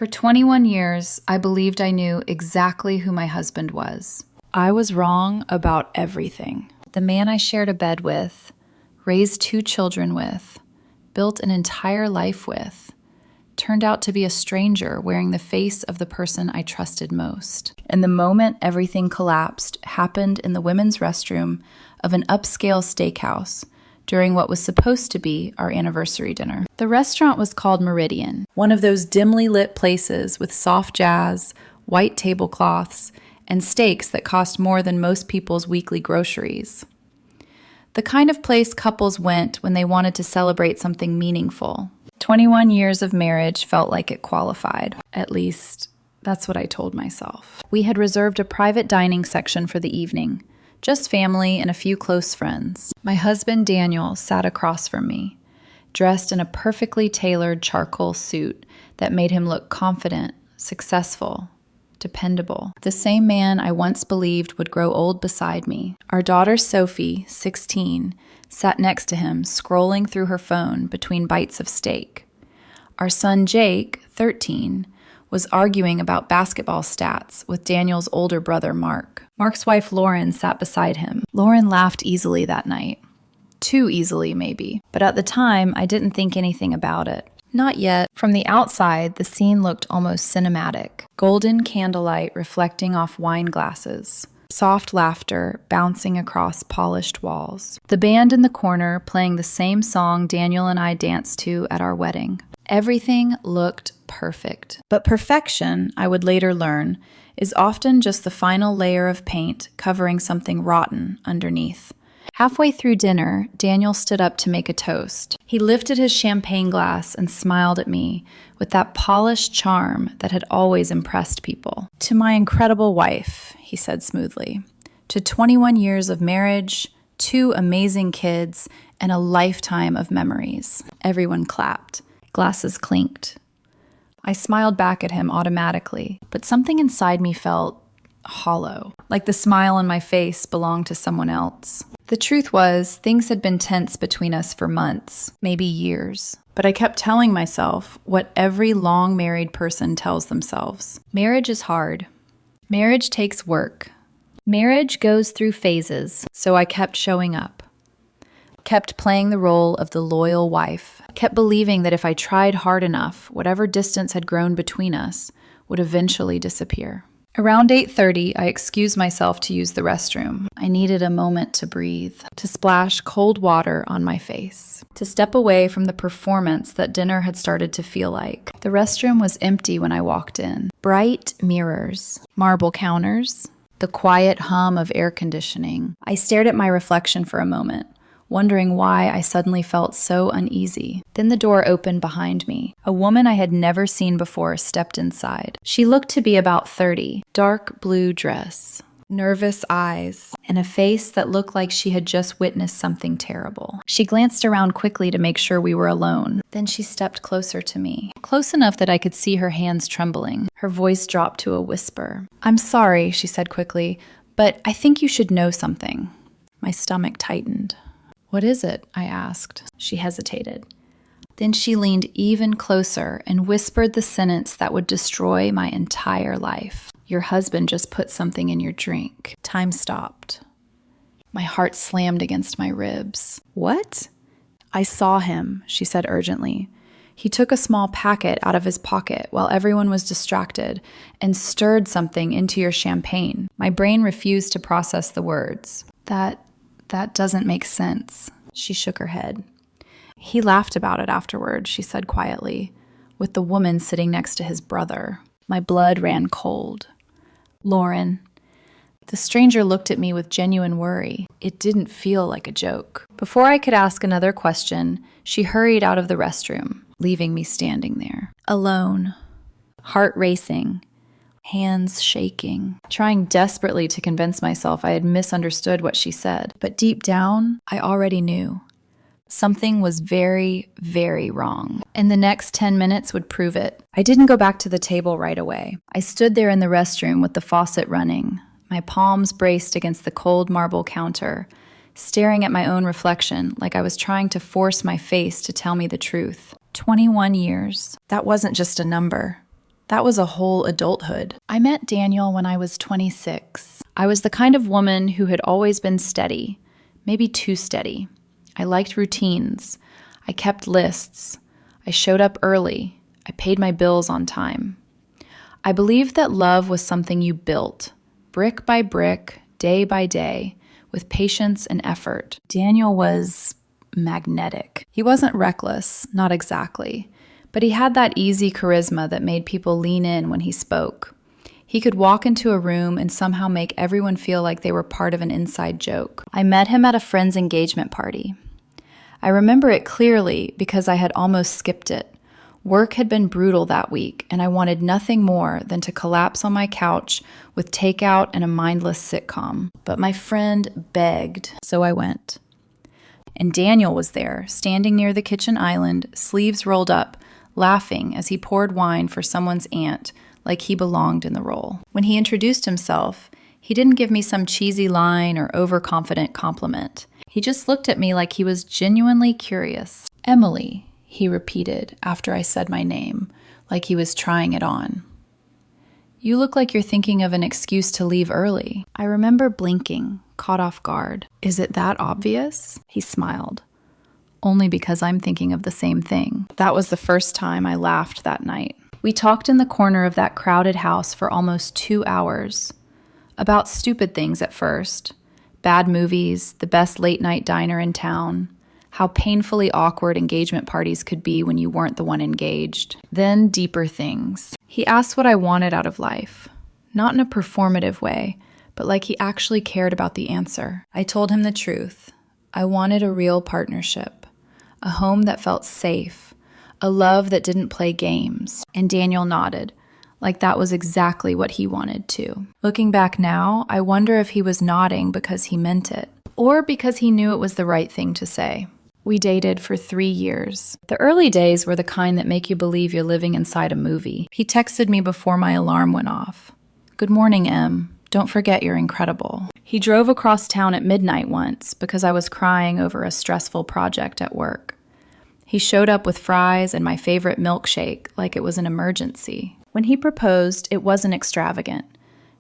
For 21 years, I believed I knew exactly who my husband was. I was wrong about everything. The man I shared a bed with, raised 2 children with, built an entire life with, turned out to be a stranger wearing the face of the person I trusted most. And the moment everything collapsed happened in the women's restroom of an upscale steakhouse during what was supposed to be our anniversary dinner. The restaurant was called Meridian, one of those dimly lit places with soft jazz, white tablecloths, and steaks that cost more than most people's weekly groceries. The kind of place couples went when they wanted to celebrate something meaningful. 21 years of marriage felt like it qualified. At least, that's what I told myself. We had reserved a private dining section for the evening, just family and a few close friends. My husband, Daniel, sat across from me, dressed in a perfectly tailored charcoal suit that made him look confident, successful, dependable. The same man I once believed would grow old beside me. Our daughter Sophie, 16, sat next to him, scrolling through her phone between bites of steak. Our son Jake, 13, was arguing about basketball stats with Daniel's older brother Mark. Mark's wife Lauren sat beside him. Lauren laughed easily that night. Too easily, maybe. But at the time, I didn't think anything about it. Not yet. From the outside, the scene looked almost cinematic. Golden candlelight reflecting off wine glasses. Soft laughter bouncing across polished walls. The band in the corner playing the same song Daniel and I danced to at our wedding. Everything looked perfect. But perfection, I would later learn, is often just the final layer of paint covering something rotten underneath. Halfway through dinner, Daniel stood up to make a toast. He lifted his champagne glass and smiled at me with that polished charm that had always impressed people. "To my incredible wife," he said smoothly. "To 21 years of marriage, 2 amazing kids, and a lifetime of memories." Everyone clapped. Glasses clinked. I smiled back at him automatically, but something inside me felt hollow, like the smile on my face belonged to someone else. The truth was, things had been tense between us for months, maybe years. But I kept telling myself what every long married person tells themselves. Marriage is hard. Marriage takes work. Marriage goes through phases, so I kept showing up. Kept playing the role of the loyal wife. Kept believing that if I tried hard enough, whatever distance had grown between us would eventually disappear. Around 8:30, I excused myself to use the restroom. I needed a moment to breathe, to splash cold water on my face, to step away from the performance that dinner had started to feel like. The restroom was empty when I walked in. Bright mirrors, marble counters, the quiet hum of air conditioning. I stared at my reflection for a moment, wondering why I suddenly felt so uneasy. Then the door opened behind me. A woman I had never seen before stepped inside. She looked to be about 30, dark blue dress, nervous eyes, and a face that looked like she had just witnessed something terrible. She glanced around quickly to make sure we were alone. Then she stepped closer to me, close enough that I could see her hands trembling. Her voice dropped to a whisper. "I'm sorry," she said quickly, "but I think you should know something." My stomach tightened. "What is it?" I asked. She hesitated. Then she leaned even closer and whispered the sentence that would destroy my entire life. "Your husband just put something in your drink." Time stopped. My heart slammed against my ribs. "What?" "I saw him," she said urgently. "He took a small packet out of his pocket while everyone was distracted and stirred something into your champagne." My brain refused to process the words. That doesn't make sense." She shook her head. "He laughed about it afterward," she said quietly, "with the woman sitting next to his brother." My blood ran cold. "Lauren." The stranger looked at me with genuine worry. It didn't feel like a joke. Before I could ask another question, she hurried out of the restroom, leaving me standing there, alone, heart racing, hands shaking, trying desperately to convince myself I had misunderstood what she said. But deep down, I already knew. Something was very, very wrong, and the next 10 minutes would prove it. I didn't go back to the table right away. I stood there in the restroom with the faucet running, my palms braced against the cold marble counter, staring at my own reflection like I was trying to force my face to tell me the truth. 21 years. That wasn't just a number. That was a whole adulthood. I met Daniel when I was 26. I was the kind of woman who had always been steady, maybe too steady. I liked routines. I kept lists. I showed up early. I paid my bills on time. I believed that love was something you built, brick by brick, day by day, with patience and effort. Daniel was magnetic. He wasn't reckless, not exactly, but he had that easy charisma that made people lean in when he spoke. He could walk into a room and somehow make everyone feel like they were part of an inside joke. I met him at a friend's engagement party. I remember it clearly because I had almost skipped it. Work had been brutal that week, and I wanted nothing more than to collapse on my couch with takeout and a mindless sitcom. But my friend begged, so I went. And Daniel was there, standing near the kitchen island, sleeves rolled up, laughing as he poured wine for someone's aunt, like he belonged in the role. When he introduced himself, he didn't give me some cheesy line or overconfident compliment. He just looked at me like he was genuinely curious. "Emily," he repeated after I said my name, like he was trying it on. "You look like you're thinking of an excuse to leave early." I remember blinking, caught off guard. "Is it that obvious?" He smiled. "Only because I'm thinking of the same thing." That was the first time I laughed that night. We talked in the corner of that crowded house for almost 2 hours. About stupid things at first. Bad movies, the best late-night diner in town, how painfully awkward engagement parties could be when you weren't the one engaged. Then deeper things. He asked what I wanted out of life. Not in a performative way, but like he actually cared about the answer. I told him the truth. I wanted a real partnership. A home that felt safe. A love that didn't play games. And Daniel nodded, like that was exactly what he wanted too. Looking back now, I wonder if he was nodding because he meant it, or because he knew it was the right thing to say. We dated for 3 years. The early days were the kind that make you believe you're living inside a movie. He texted me before my alarm went off. "Good morning, Em. Don't forget you're incredible." He drove across town at midnight once because I was crying over a stressful project at work. He showed up with fries and my favorite milkshake like it was an emergency. When he proposed, it wasn't extravagant.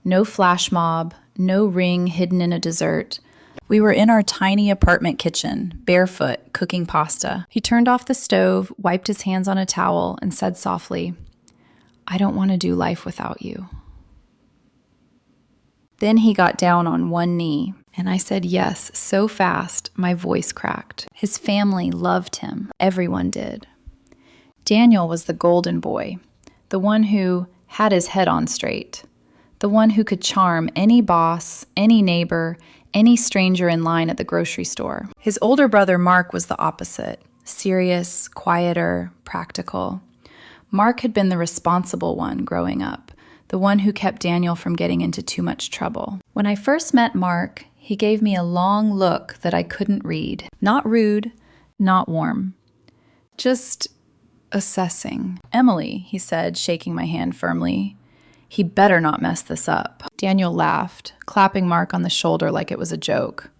No flash mob, no ring hidden in a dessert. We were in our tiny apartment kitchen, barefoot, cooking pasta. He turned off the stove, wiped his hands on a towel, and said softly, "I don't want to do life without you." Then he got down on one knee, and I said yes so fast my voice cracked. His family loved him. Everyone did. Daniel was the golden boy, the one who had his head on straight, the one who could charm any boss, any neighbor, any stranger in line at the grocery store. His older brother Mark was the opposite, serious, quieter, practical. Mark had been the responsible one growing up, the one who kept Daniel from getting into too much trouble. When I first met Mark, he gave me a long look that I couldn't read. Not rude, not warm. Just assessing. "Emily," he said, shaking my hand firmly. "He better not mess this up." Daniel laughed, clapping Mark on the shoulder like it was a joke.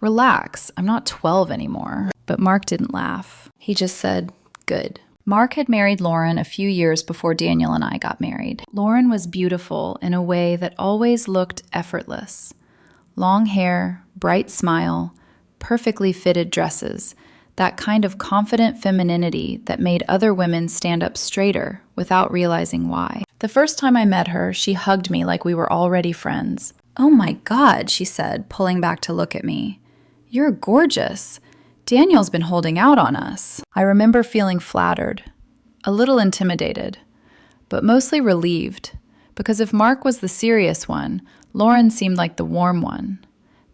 "Relax, I'm not 12 anymore." But Mark didn't laugh. He just said, "Good." Mark had married Lauren a few years before Daniel and I got married. Lauren was beautiful in a way that always looked effortless. Long hair, bright smile, perfectly fitted dresses, that kind of confident femininity that made other women stand up straighter without realizing why. The first time I met her, she hugged me like we were already friends. "Oh my God," she said, pulling back to look at me. "You're gorgeous. Daniel's been holding out on us." I remember feeling flattered, a little intimidated, but mostly relieved, because if Mark was the serious one, Lauren seemed like the warm one,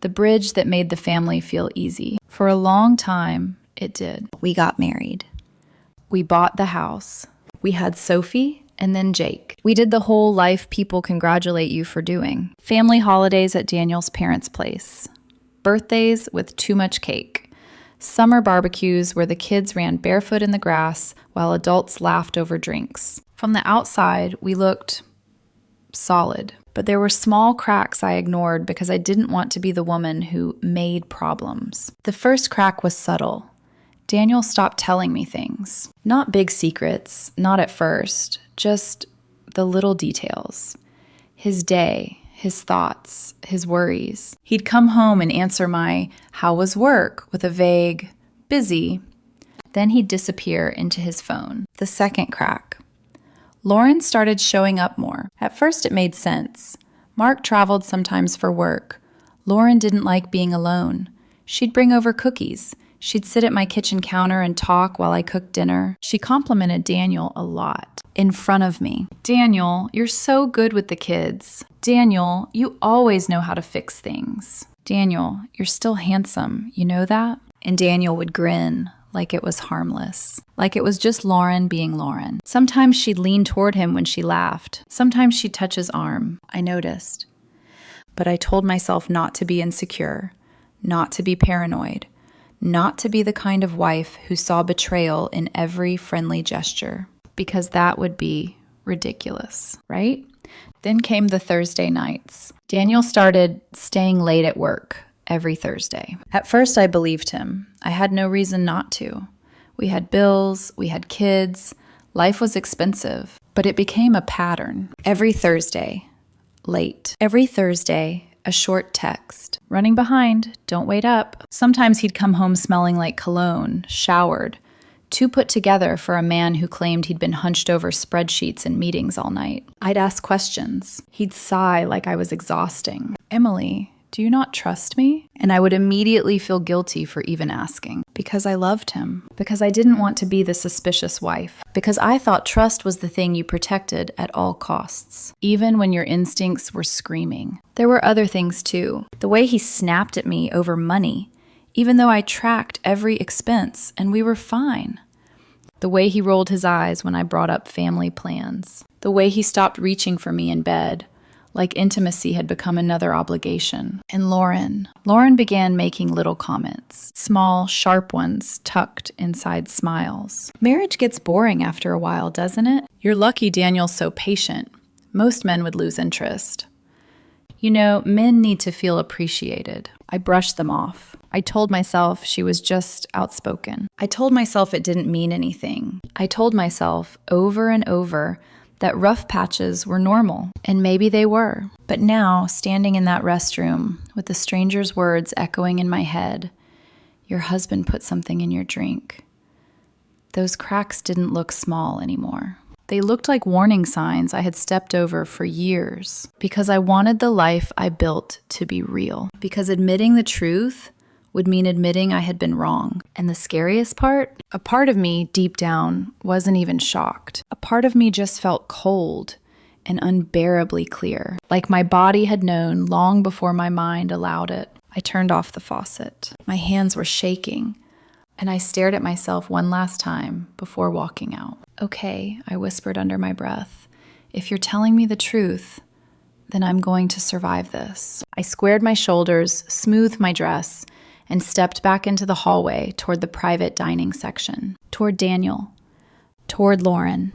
the bridge that made the family feel easy. For a long time, it did. We got married. We bought the house. We had Sophie and then Jake. We did the whole life people congratulate you for doing. Family holidays at Daniel's parents' place. Birthdays with too much cake. Summer barbecues where the kids ran barefoot in the grass while adults laughed over drinks. From the outside, we looked solid, but there were small cracks I ignored because I didn't want to be the woman who made problems. The first crack was subtle. Daniel stopped telling me things. Not big secrets, not at first, just the little details. His day, his thoughts, his worries. He'd come home and answer my, "How was work?" with a vague, "busy." Then he'd disappear into his phone. The second crack. Lauren started showing up more. At first it made sense. Mark traveled sometimes for work. Lauren didn't like being alone. She'd bring over cookies. She'd sit at my kitchen counter and talk while I cooked dinner. She complimented Daniel a lot. In front of me. "Daniel, you're so good with the kids. Daniel, you always know how to fix things. Daniel, you're still handsome. You know that?" And Daniel would grin like it was harmless. Like it was just Lauren being Lauren. Sometimes she'd lean toward him when she laughed. Sometimes she'd touch his arm. I noticed. But I told myself not to be insecure, not to be paranoid, not to be the kind of wife who saw betrayal in every friendly gesture, because that would be ridiculous, right? Then came the Thursday nights. Daniel started staying late at work every Thursday. At first, I believed him. I had no reason not to. We had bills, we had kids, life was expensive, but it became a pattern. Every Thursday, late. Every Thursday, a short text. "Running behind, don't wait up." Sometimes he'd come home smelling like cologne, showered, too put together for a man who claimed he'd been hunched over spreadsheets in meetings all night. I'd ask questions. He'd sigh like I was exhausting. "Emily, do you not trust me?" And I would immediately feel guilty for even asking. Because I loved him. Because I didn't want to be the suspicious wife. Because I thought trust was the thing you protected at all costs, even when your instincts were screaming. There were other things too. The way he snapped at me over money, even though I tracked every expense and we were fine. The way he rolled his eyes when I brought up family plans. The way he stopped reaching for me in bed, like intimacy had become another obligation. And Lauren began making little comments, small, sharp ones tucked inside smiles. Marriage gets boring after a while, doesn't it? You're lucky Daniel's so patient. Most men would lose interest. You know, men need to feel appreciated. I brushed them off. I told myself she was just outspoken. I told myself it didn't mean anything. I told myself over and over that rough patches were normal, and maybe they were. But now, standing in that restroom with the stranger's words echoing in my head, "Your husband put something in your drink," those cracks didn't look small anymore. They looked like warning signs I had stepped over for years, because I wanted the life I built to be real. Because admitting the truth would mean admitting I had been wrong. And the scariest part? A part of me, deep down, wasn't even shocked. A part of me just felt cold and unbearably clear, like my body had known long before my mind allowed it. I turned off the faucet. My hands were shaking, and I stared at myself one last time before walking out. "Okay," I whispered under my breath. "If you're telling me the truth, then I'm going to survive this." I squared my shoulders, smoothed my dress, and stepped back into the hallway toward the private dining section, toward Daniel, toward Lauren,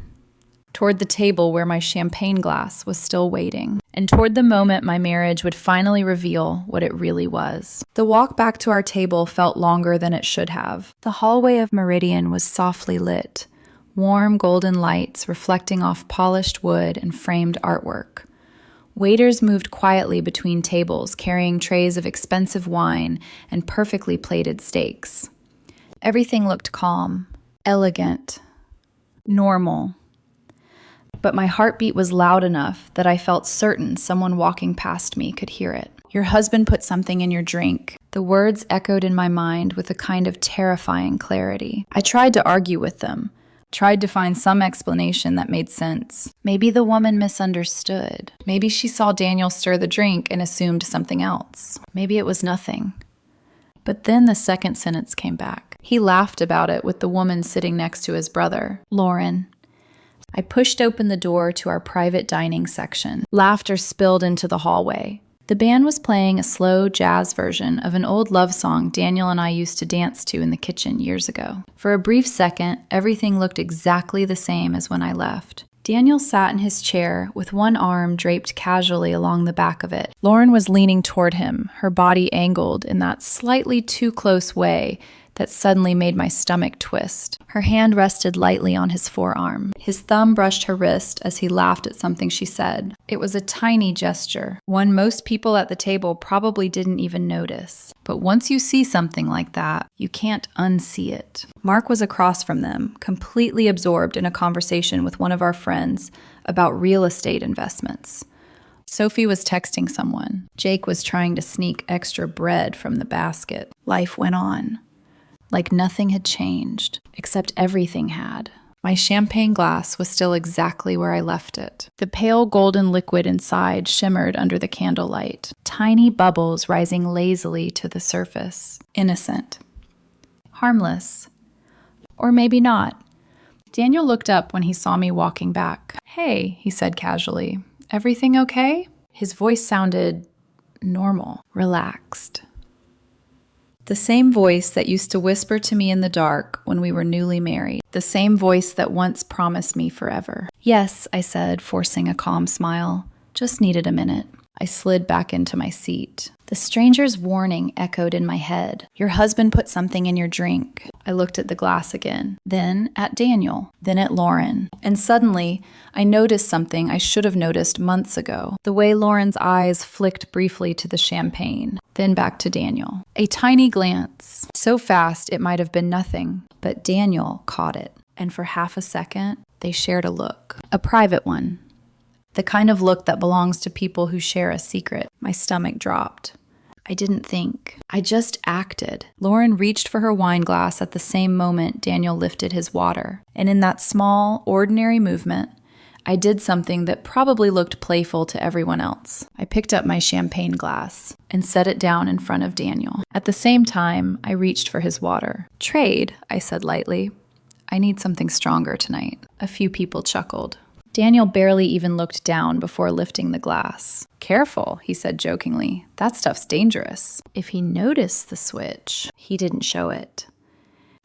toward the table where my champagne glass was still waiting, and toward the moment my marriage would finally reveal what it really was. The walk back to our table felt longer than it should have. The hallway of Meridian was softly lit, warm golden lights reflecting off polished wood and framed artwork. Waiters moved quietly between tables, carrying trays of expensive wine and perfectly plated steaks. Everything looked calm, elegant, normal. But my heartbeat was loud enough that I felt certain someone walking past me could hear it. "Your husband put something in your drink." The words echoed in my mind with a kind of terrifying clarity. I tried to argue with them, tried to find some explanation that made sense. Maybe the woman misunderstood. Maybe she saw Daniel stir the drink and assumed something else. Maybe it was nothing. But then the second sentence came back. He laughed about it with the woman sitting next to his brother, Lauren. I pushed open the door to our private dining section. Laughter spilled into the hallway. The band was playing a slow jazz version of an old love song Daniel and I used to dance to in the kitchen years ago. For a brief second, everything looked exactly the same as when I left. Daniel sat in his chair with one arm draped casually along the back of it. Lauren was leaning toward him, her body angled in that slightly too close way that suddenly made my stomach twist. Her hand rested lightly on his forearm. His thumb brushed her wrist as he laughed at something she said. It was a tiny gesture, one most people at the table probably didn't even notice. But once you see something like that, you can't unsee it. Mark was across from them, completely absorbed in a conversation with one of our friends about real estate investments. Sophie was texting someone. Jake was trying to sneak extra bread from the basket. Life went on. Like nothing had changed, except everything had. My champagne glass was still exactly where I left it. The pale golden liquid inside shimmered under the candlelight, tiny bubbles rising lazily to the surface. Innocent. Harmless. Or maybe not. Daniel looked up when he saw me walking back. "Hey," he said casually. "Everything okay?" His voice sounded normal, relaxed. The same voice that used to whisper to me in the dark when we were newly married. The same voice that once promised me forever. "Yes," I said, forcing a calm smile. "Just needed a minute." I slid back into my seat. The stranger's warning echoed in my head. "Your husband put something in your drink." I looked at the glass again, then at Daniel, then at Lauren. And suddenly, I noticed something I should have noticed months ago. The way Lauren's eyes flicked briefly to the champagne, then back to Daniel. A tiny glance, so fast it might have been nothing, but Daniel caught it. And for half a second, they shared a look. A private one. The kind of look that belongs to people who share a secret. My stomach dropped. I didn't think. I just acted. Lauren reached for her wine glass at the same moment Daniel lifted his water. And in that small, ordinary movement, I did something that probably looked playful to everyone else. I picked up my champagne glass and set it down in front of Daniel. At the same time, I reached for his water. "Trade," I said lightly. "I need something stronger tonight." A few people chuckled. Daniel barely even looked down before lifting the glass. "Careful," he said jokingly. "That stuff's dangerous." If he noticed the switch, he didn't show it.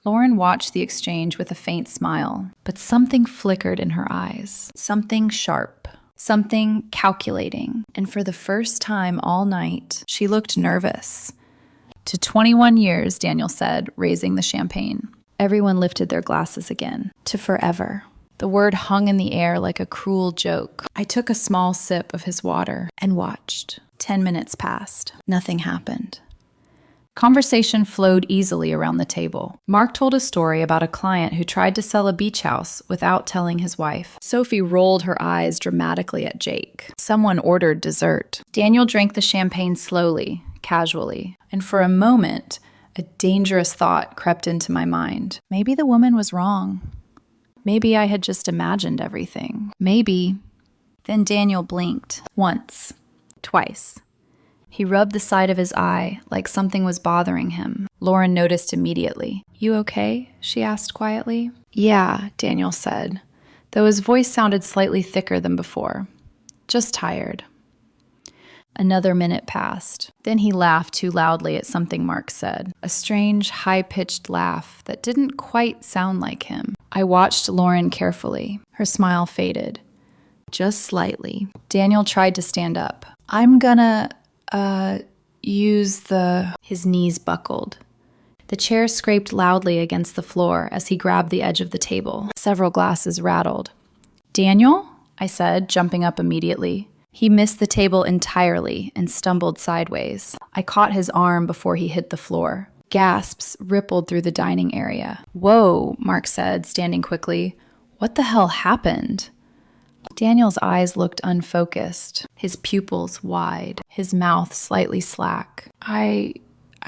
Lauren watched the exchange with a faint smile, but something flickered in her eyes. Something sharp. Something calculating. And for the first time all night, she looked nervous. "To 21 years, Daniel said, raising the champagne. Everyone lifted their glasses again. "To forever." The word hung in the air like a cruel joke. I took a small sip of his water and watched. 10 minutes passed. Nothing happened. Conversation flowed easily around the table. Mark told a story about a client who tried to sell a beach house without telling his wife. Sophie rolled her eyes dramatically at Jake. Someone ordered dessert. Daniel drank the champagne slowly, casually, and for a moment, a dangerous thought crept into my mind. Maybe the woman was wrong. Maybe I had just imagined everything. Maybe. Then Daniel blinked. Once. Twice. He rubbed the side of his eye like something was bothering him. Lauren noticed immediately. "You okay?" she asked quietly. "Yeah," Daniel said, though his voice sounded slightly thicker than before. "Just tired." Another minute passed. Then he laughed too loudly at something Mark said. A strange, high-pitched laugh that didn't quite sound like him. I watched Lauren carefully. Her smile faded. Just slightly. Daniel tried to stand up. "I'm gonna, use the..." His knees buckled. The chair scraped loudly against the floor as he grabbed the edge of the table. Several glasses rattled. "Daniel?" I said, jumping up immediately. He missed the table entirely and stumbled sideways. I caught his arm before he hit the floor. Gasps rippled through the dining area. "Whoa," Mark said, standing quickly. "What the hell happened?" Daniel's eyes looked unfocused, his pupils wide, his mouth slightly slack. I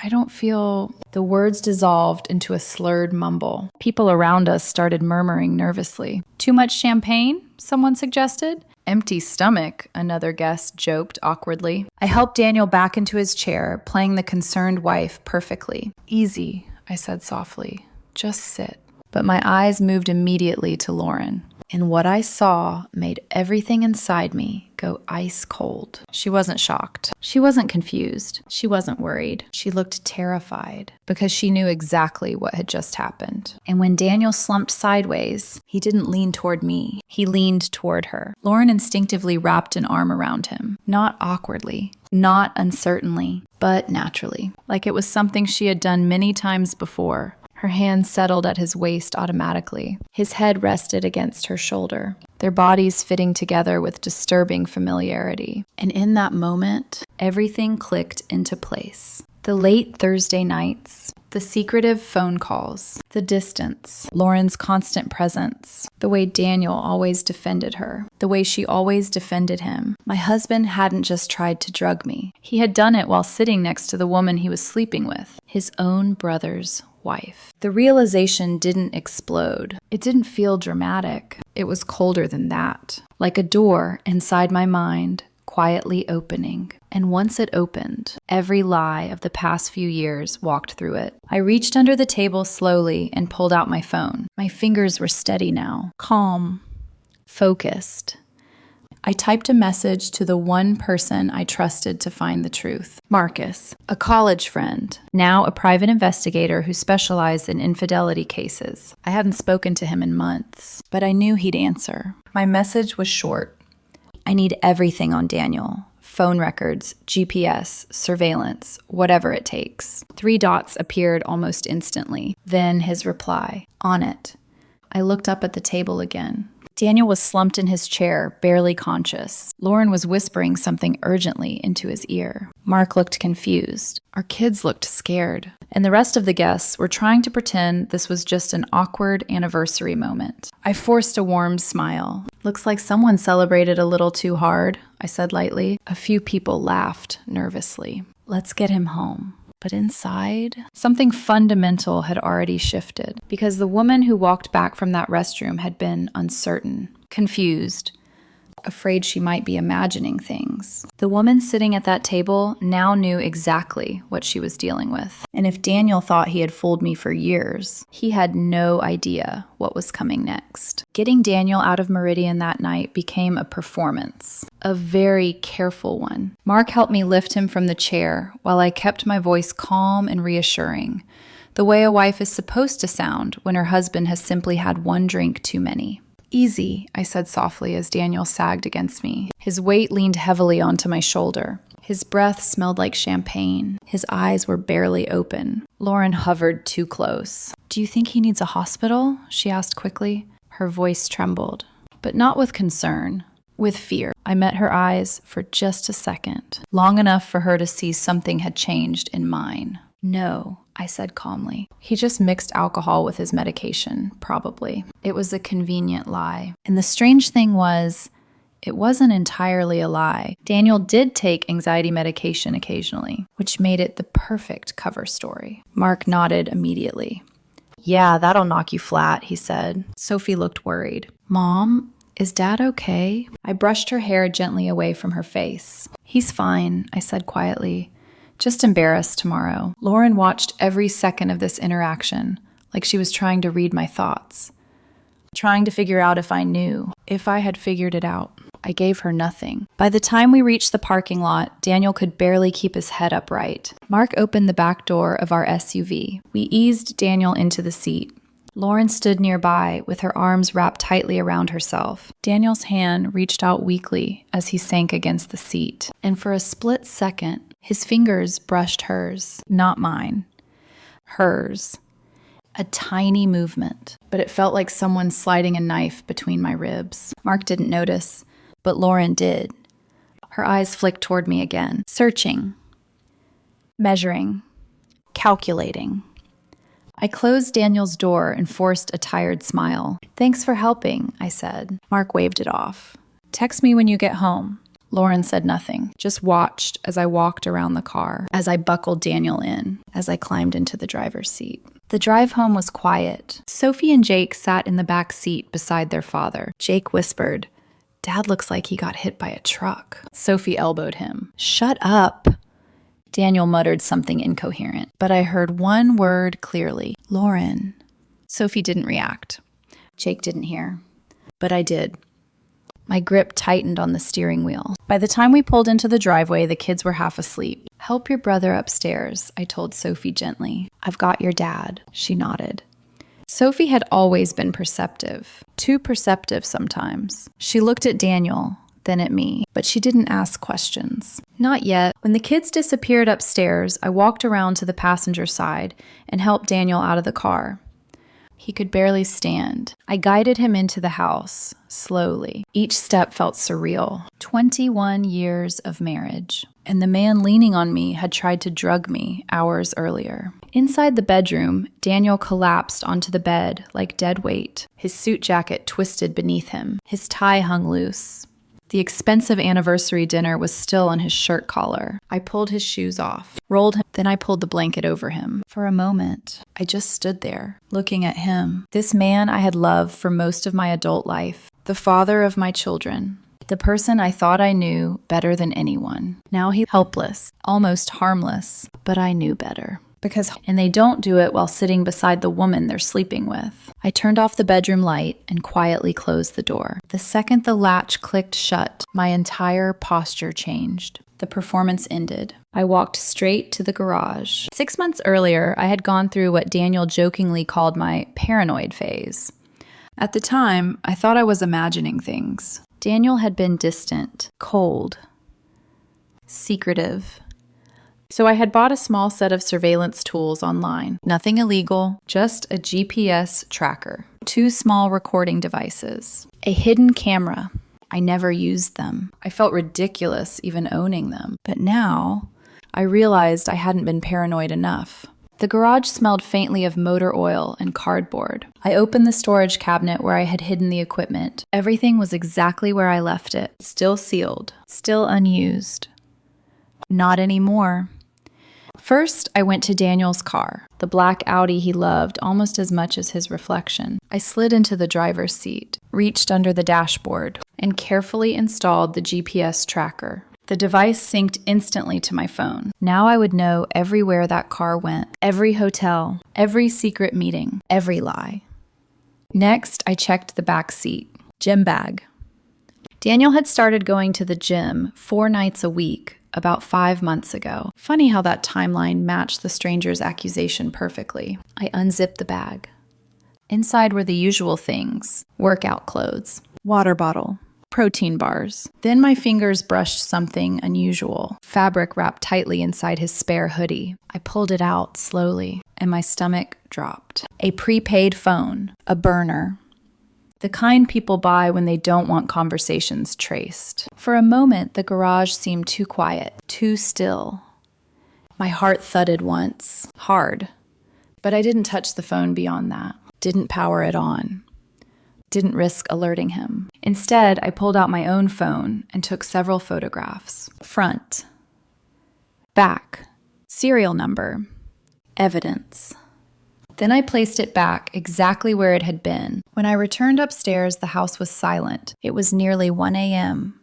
don't feel..." The words dissolved into a slurred mumble. People around us started murmuring nervously. "Too much champagne?" someone suggested. "Empty stomach," another guest joked awkwardly. I helped Daniel back into his chair, playing the concerned wife perfectly. "Easy," I said softly. "Just sit." But my eyes moved immediately to Lauren. And what I saw made everything inside me go ice cold. She wasn't shocked. She wasn't confused. She wasn't worried. She looked terrified because she knew exactly what had just happened. And when Daniel slumped sideways, he didn't lean toward me. He leaned toward her. Lauren instinctively wrapped an arm around him. Not awkwardly, not uncertainly, but naturally, like it was something she had done many times before. Her hand settled at his waist automatically. His head rested against her shoulder, their bodies fitting together with disturbing familiarity. And in that moment, everything clicked into place. The late Thursday nights, the secretive phone calls, the distance, Lauren's constant presence, the way Daniel always defended her, the way she always defended him. My husband hadn't just tried to drug me. He had done it while sitting next to the woman he was sleeping with, his own brother's wife. The realization didn't explode. It didn't feel dramatic. It was colder than that, like a door inside my mind, quietly opening. And once it opened, every lie of the past few years walked through it. I reached under the table slowly and pulled out my phone. My fingers were steady now, calm, focused. I typed a message to the one person I trusted to find the truth. Marcus, a college friend, now a private investigator who specialized in infidelity cases. I hadn't spoken to him in months, but I knew he'd answer. My message was short. I need everything on Daniel. Phone records, GPS, surveillance, whatever it takes. 3 dots appeared almost instantly. Then his reply, on it. I looked up at the table again. Daniel was slumped in his chair, barely conscious. Lauren was whispering something urgently into his ear. Mark looked confused. Our kids looked scared. And the rest of the guests were trying to pretend this was just an awkward anniversary moment. I forced a warm smile. Looks like someone celebrated a little too hard, I said lightly. A few people laughed nervously. Let's get him home. But inside, something fundamental had already shifted, because the woman who walked back from that restroom had been uncertain, confused, afraid she might be imagining things. The woman sitting at that table now knew exactly what she was dealing with. And if Daniel thought he had fooled me for years, he had no idea what was coming next. Getting Daniel out of Meridian that night became a performance, a very careful one. Mark helped me lift him from the chair while I kept my voice calm and reassuring, the way a wife is supposed to sound when her husband has simply had one drink too many. Easy, I said softly as Daniel sagged against me. His weight leaned heavily onto my shoulder. His breath smelled like champagne. His eyes were barely open. Lauren hovered too close. Do you think he needs a hospital? She asked quickly. Her voice trembled, but not with concern, with fear. I met her eyes for just a second, long enough for her to see something had changed in mine. No, I said calmly. He just mixed alcohol with his medication, probably. It was a convenient lie. And the strange thing was, it wasn't entirely a lie. Daniel did take anxiety medication occasionally, which made it the perfect cover story. Mark nodded immediately. Yeah, that'll knock you flat, he said. Sophie looked worried. Mom, is Dad okay? I brushed her hair gently away from her face. He's fine, I said quietly. Just embarrassed tomorrow. Lauren watched every second of this interaction, like she was trying to read my thoughts, trying to figure out if I knew, if I had figured it out. I gave her nothing. By the time we reached the parking lot, Daniel could barely keep his head upright. Mark opened the back door of our SUV. We eased Daniel into the seat. Lauren stood nearby with her arms wrapped tightly around herself. Daniel's hand reached out weakly as he sank against the seat. And for a split second, his fingers brushed hers, not mine. Hers. A tiny movement, but it felt like someone sliding a knife between my ribs. Mark didn't notice, but Lauren did. Her eyes flicked toward me again, searching, measuring, calculating. I closed Daniel's door and forced a tired smile. Thanks for helping, I said. Mark waved it off. Text me when you get home. Lauren said nothing, just watched as I walked around the car, as I buckled Daniel in, as I climbed into the driver's seat. The drive home was quiet. Sophie and Jake sat in the back seat beside their father. Jake whispered, Dad looks like he got hit by a truck. Sophie elbowed him. Shut up. Daniel muttered something incoherent, but I heard one word clearly. Lauren. Sophie didn't react. Jake didn't hear, but I did. My grip tightened on the steering wheel. By the time we pulled into the driveway, the kids were half asleep. Help your brother upstairs, I told Sophie gently. I've got your dad. She nodded. Sophie had always been perceptive, too perceptive sometimes. She looked at Daniel, then at me, but she didn't ask questions. Not yet. When the kids disappeared upstairs, I walked around to the passenger side and helped Daniel out of the car. He could barely stand. I guided him into the house, slowly. Each step felt surreal. 21 years of marriage. And the man leaning on me had tried to drug me hours earlier. Inside the bedroom, Daniel collapsed onto the bed like dead weight. His suit jacket twisted beneath him. His tie hung loose. The expensive anniversary dinner was still on his shirt collar. I pulled his shoes off, rolled him, then I pulled the blanket over him. For a moment, I just stood there, looking at him. This man I had loved for most of my adult life, the father of my children, the person I thought I knew better than anyone. Now he's helpless, almost harmless, but I knew better. And they don't do it while sitting beside the woman they're sleeping with. I turned off the bedroom light and quietly closed the door. The second the latch clicked shut, my entire posture changed. The performance ended. I walked straight to the garage. 6 months earlier, I had gone through what Daniel jokingly called my paranoid phase. At the time, I thought I was imagining things. Daniel had been distant, cold, secretive. So I had bought a small set of surveillance tools online. Nothing illegal, just a GPS tracker, 2 small recording devices, a hidden camera. I never used them. I felt ridiculous even owning them. But now, I realized I hadn't been paranoid enough. The garage smelled faintly of motor oil and cardboard. I opened the storage cabinet where I had hidden the equipment. Everything was exactly where I left it, still sealed, still unused. Not anymore. First, I went to Daniel's car, the black Audi he loved almost as much as his reflection. I slid into the driver's seat, reached under the dashboard, and carefully installed the GPS tracker. The device synced instantly to my phone. Now I would know everywhere that car went, every hotel, every secret meeting, every lie. Next, I checked the back seat. Gym bag. Daniel had started going to the gym 4 nights a week about 5 months ago. Funny how that timeline matched the stranger's accusation perfectly. I unzipped the bag. Inside were the usual things: workout clothes, water bottle, protein bars. Then my fingers brushed something unusual, fabric wrapped tightly inside his spare hoodie. I pulled it out slowly, and my stomach dropped. A prepaid phone, a burner. The kind people buy when they don't want conversations traced. For a moment, the garage seemed too quiet, too still. My heart thudded once, hard. But I didn't touch the phone beyond that. Didn't power it on. Didn't risk alerting him. Instead, I pulled out my own phone and took several photographs. Front. Back. Serial number. Evidence. Then I placed it back exactly where it had been. When I returned upstairs, the house was silent. It was nearly 1 a.m.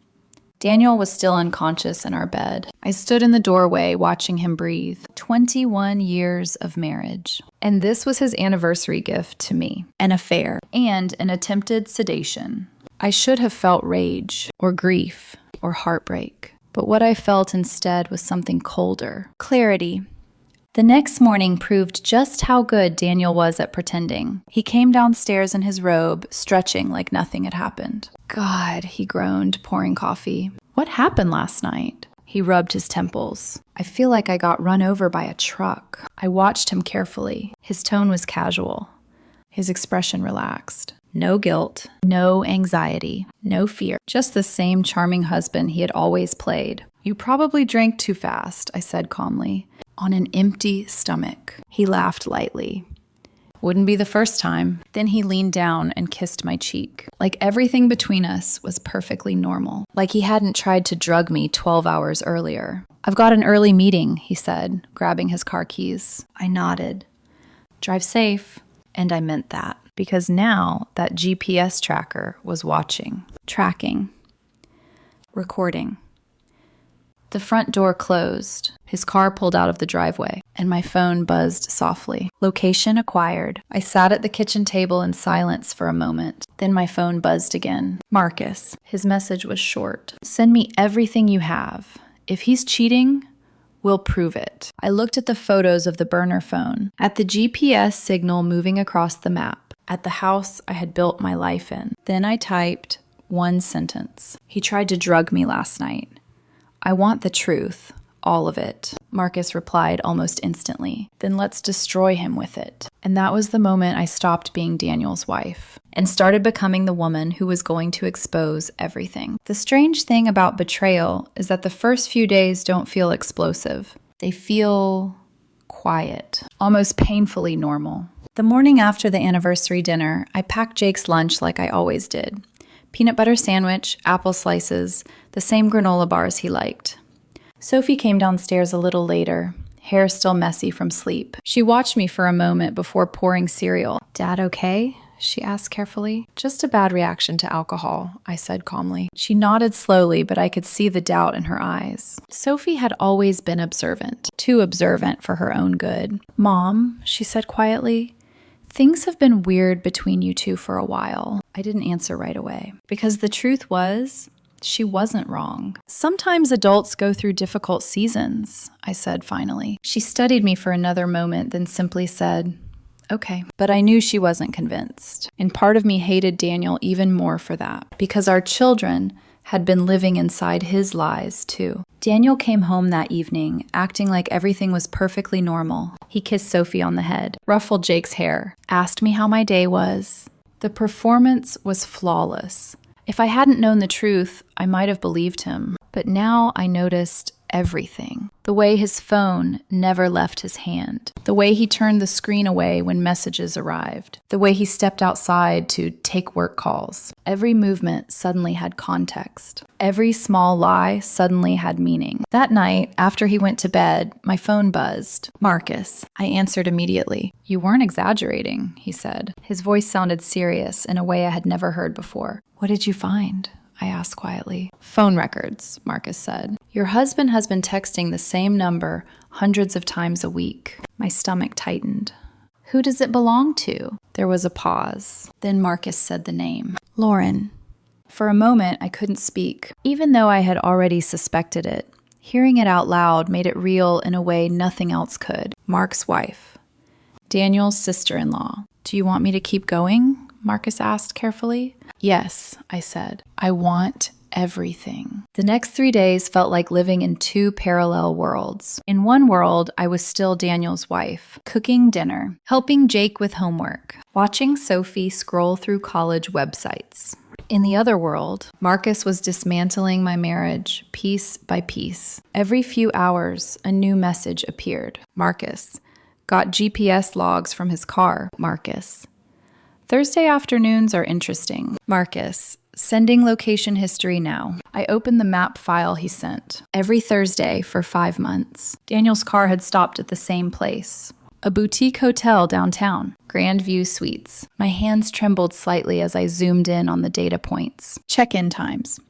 Daniel was still unconscious in our bed. I stood in the doorway watching him breathe. 21 years of marriage. And this was his anniversary gift to me. An affair and an attempted sedation. I should have felt rage or grief or heartbreak. But what I felt instead was something colder. Clarity. The next morning proved just how good Daniel was at pretending. He came downstairs in his robe, stretching like nothing had happened. God, he groaned, pouring coffee. What happened last night? He rubbed his temples. I feel like I got run over by a truck. I watched him carefully. His tone was casual. His expression relaxed. No guilt, no anxiety, no fear. Just the same charming husband he had always played. You probably drank too fast, I said calmly. On an empty stomach. He laughed lightly. Wouldn't be the first time. Then he leaned down and kissed my cheek. Like everything between us was perfectly normal. Like he hadn't tried to drug me 12 hours earlier. I've got an early meeting, he said, grabbing his car keys. I nodded. Drive safe. And I meant that. Because now that GPS tracker was watching. Tracking. Recording. The front door closed. His car pulled out of the driveway, and my phone buzzed softly. Location acquired. I sat at the kitchen table in silence for a moment. Then my phone buzzed again. Marcus. His message was short. Send me everything you have. If he's cheating, we'll prove it. I looked at the photos of the burner phone, at the GPS signal moving across the map, at the house I had built my life in. Then I typed, one sentence. He tried to drug me last night. I want the truth, all of it. Marcus replied almost instantly. Then let's destroy him with it. And that was the moment I stopped being Daniel's wife and started becoming the woman who was going to expose everything. The strange thing about betrayal is that the first few days don't feel explosive. They feel quiet, almost painfully normal. The morning after the anniversary dinner, I packed Jake's lunch like I always did. Peanut butter sandwich, apple slices, the same granola bars he liked. Sophie came downstairs a little later, hair still messy from sleep. She watched me for a moment before pouring cereal. "Dad okay?" she asked carefully. "Just a bad reaction to alcohol," I said calmly. She nodded slowly, but I could see the doubt in her eyes. Sophie had always been observant, too observant for her own good. "Mom," she said quietly, "things have been weird between you two for a while." I didn't answer right away, because the truth was, she wasn't wrong. "Sometimes adults go through difficult seasons," I said finally. She studied me for another moment, then simply said, "Okay." But I knew she wasn't convinced. And part of me hated Daniel even more for that, because our children had been living inside his lies too. Daniel came home that evening, acting like everything was perfectly normal. He kissed Sophie on the head, ruffled Jake's hair, asked me how my day was. The performance was flawless. If I hadn't known the truth, I might have believed him. But now I noticed everything. The way his phone never left his hand. The way he turned the screen away when messages arrived. The way he stepped outside to take work calls. Every movement suddenly had context. Every small lie suddenly had meaning. That night, after he went to bed, my phone buzzed. "Marcus." I answered immediately. "You weren't exaggerating," he said. His voice sounded serious in a way I had never heard before. "What did you find?" I asked quietly. "Phone records," Marcus said. "Your husband has been texting the same number hundreds of times a week." My stomach tightened. "Who does it belong to?" There was a pause. Then Marcus said the name. "Lauren." For a moment, I couldn't speak. Even though I had already suspected it, hearing it out loud made it real in a way nothing else could. Mark's wife. Daniel's sister-in-law. "Do you want me to keep going?" Marcus asked carefully. "Yes," I said. "I want everything." The next 3 days felt like living in two parallel worlds. In one world, I was still Daniel's wife, cooking dinner, helping Jake with homework, watching Sophie scroll through college websites. In the other world, Marcus was dismantling my marriage piece by piece. Every few hours, a new message appeared. Marcus. Got GPS logs from his car. Marcus. Thursday afternoons are interesting. Marcus. Sending location history now. I opened the map file he sent. Every Thursday for 5 months. Daniel's car had stopped at the same place. A boutique hotel downtown. Grandview Suites. My hands trembled slightly as I zoomed in on the data points. Check-in times.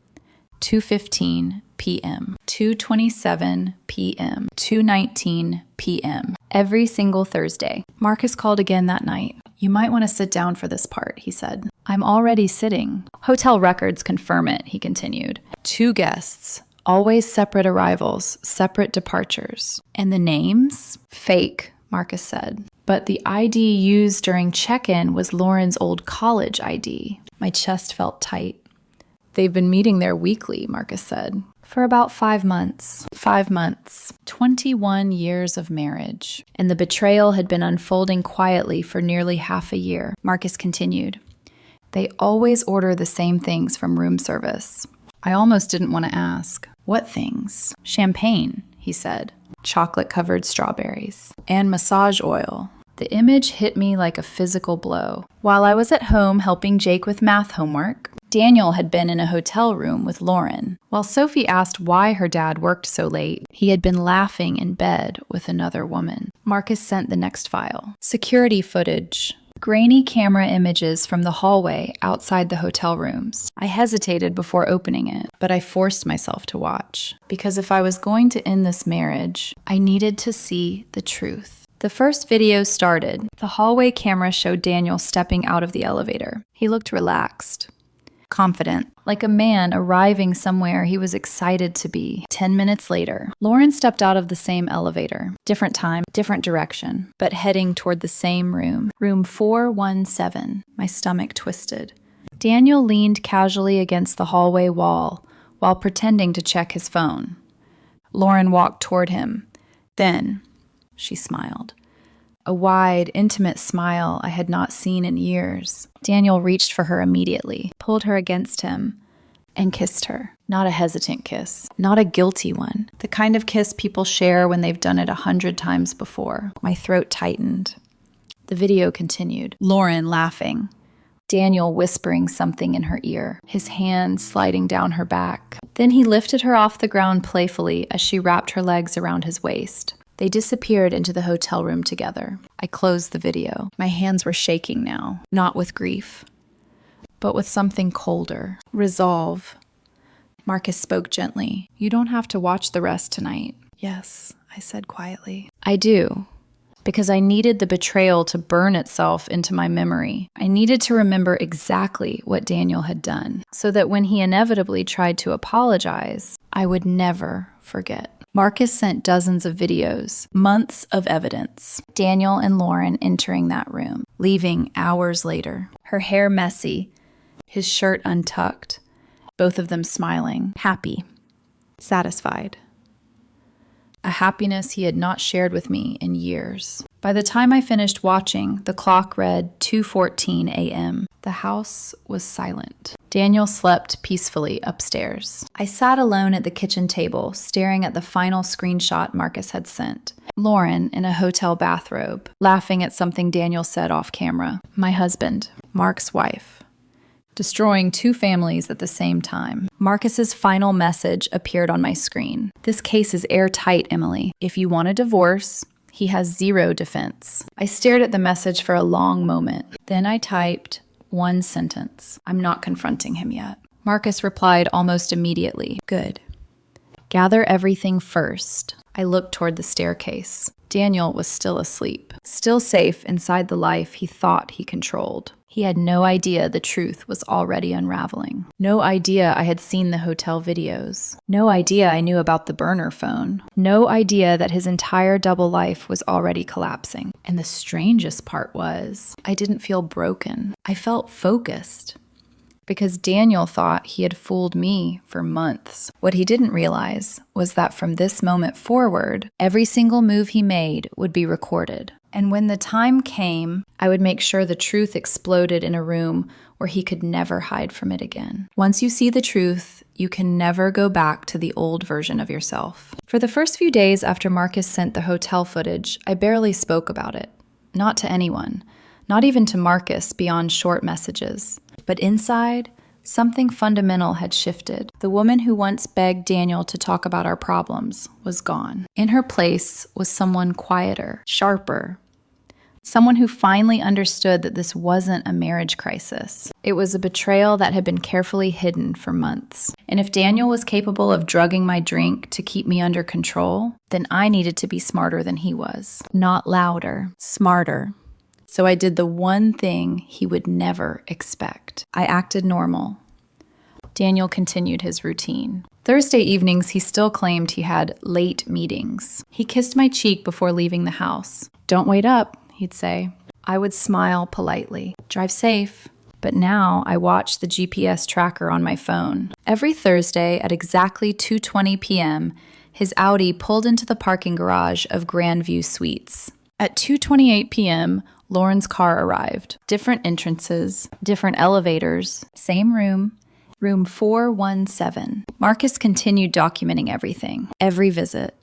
2:15 p.m. 2:27 p.m. 2:19 p.m. Every single Thursday. Marcus called again that night. "You might want to sit down for this part," he said. "I'm already sitting." "Hotel records confirm it," he continued. 2 guests. Always separate arrivals, separate departures. "And the names?" "Fake," Marcus said. "But the ID used during check-in was Lauren's old college ID." My chest felt tight. "They've been meeting there weekly," Marcus said. "For about 5 months." 5 months. 21 years of marriage. And the betrayal had been unfolding quietly for nearly half a year. Marcus continued. "They always order the same things from room service." I almost didn't want to ask. "What things?" "Champagne," he said. "Chocolate-covered strawberries. And massage oil." The image hit me like a physical blow. While I was at home helping Jake with math homework, Daniel had been in a hotel room with Lauren. While Sophie asked why her dad worked so late, he had been laughing in bed with another woman. Marcus sent the next file. Security footage. Grainy camera images from the hallway outside the hotel rooms. I hesitated before opening it, but I forced myself to watch. Because if I was going to end this marriage, I needed to see the truth. The first video started. The hallway camera showed Daniel stepping out of the elevator. He looked relaxed, confident, like a man arriving somewhere he was excited to be. 10 minutes later, Lauren stepped out of the same elevator. Different time, different direction, but heading toward the same room. Room 417. My stomach twisted. Daniel leaned casually against the hallway wall while pretending to check his phone. Lauren walked toward him. Then, she smiled. A wide, intimate smile I had not seen in years. Daniel reached for her immediately, pulled her against him, and kissed her. Not a hesitant kiss, not a guilty one. The kind of kiss people share when they've done it 100 times before. My throat tightened. The video continued. Lauren laughing. Daniel whispering something in her ear, his hand sliding down her back. Then he lifted her off the ground playfully as she wrapped her legs around his waist. They disappeared into the hotel room together. I closed the video. My hands were shaking now, not with grief, but with something colder. Resolve. Marcus spoke gently. You don't have to watch the rest tonight. Yes, I said quietly. I do. Because I needed the betrayal to burn itself into my memory. I needed to remember exactly what Daniel had done, so that when he inevitably tried to apologize, I would never forget. Marcus sent dozens of videos, months of evidence. Daniel and Lauren entering that room, leaving hours later. Her hair messy, his shirt untucked, both of them smiling, happy, satisfied. A happiness he had not shared with me in years. By the time I finished watching, the clock read 2:14 a.m. The house was silent. Daniel slept peacefully upstairs. I sat alone at the kitchen table, staring at the final screenshot Marcus had sent. Lauren in a hotel bathrobe, laughing at something Daniel said off camera. My husband, Mark's wife. Destroying two families at the same time. Marcus's final message appeared on my screen. This case is airtight, Emily. If you want a divorce, he has zero defense. I stared at the message for a long moment. Then I typed one sentence. I'm not confronting him yet. Marcus replied almost immediately. Good. Gather everything first. I looked toward the staircase. Daniel was still asleep, still safe inside the life he thought he controlled. He had no idea the truth was already unraveling. No idea I had seen the hotel videos. No idea I knew about the burner phone. No idea that his entire double life was already collapsing. And the strangest part was, I didn't feel broken. I felt focused. Because Daniel thought he had fooled me for months. What he didn't realize was that from this moment forward, every single move he made would be recorded. And when the time came, I would make sure the truth exploded in a room where he could never hide from it again. Once you see the truth, you can never go back to the old version of yourself. For the first few days after Marcus sent the hotel footage, I barely spoke about it. Not to anyone. Not even to Marcus beyond short messages. But inside, something fundamental had shifted. The woman who once begged Daniel to talk about our problems was gone. In her place was someone quieter, sharper. Someone who finally understood that this wasn't a marriage crisis. It was a betrayal that had been carefully hidden for months. And if Daniel was capable of drugging my drink to keep me under control, then I needed to be smarter than he was. Not louder, smarter. So I did the one thing he would never expect. I acted normal. Daniel continued his routine. Thursday evenings, he still claimed he had late meetings. He kissed my cheek before leaving the house. Don't wait up, he'd say. I would smile politely. Drive safe. But now I watched the GPS tracker on my phone. Every Thursday at exactly 2:20 p.m., his Audi pulled into the parking garage of Grandview Suites. At 2:28 p.m., Lauren's car arrived. Different entrances, different elevators, same room, room 417. Marcus continued documenting everything, every visit,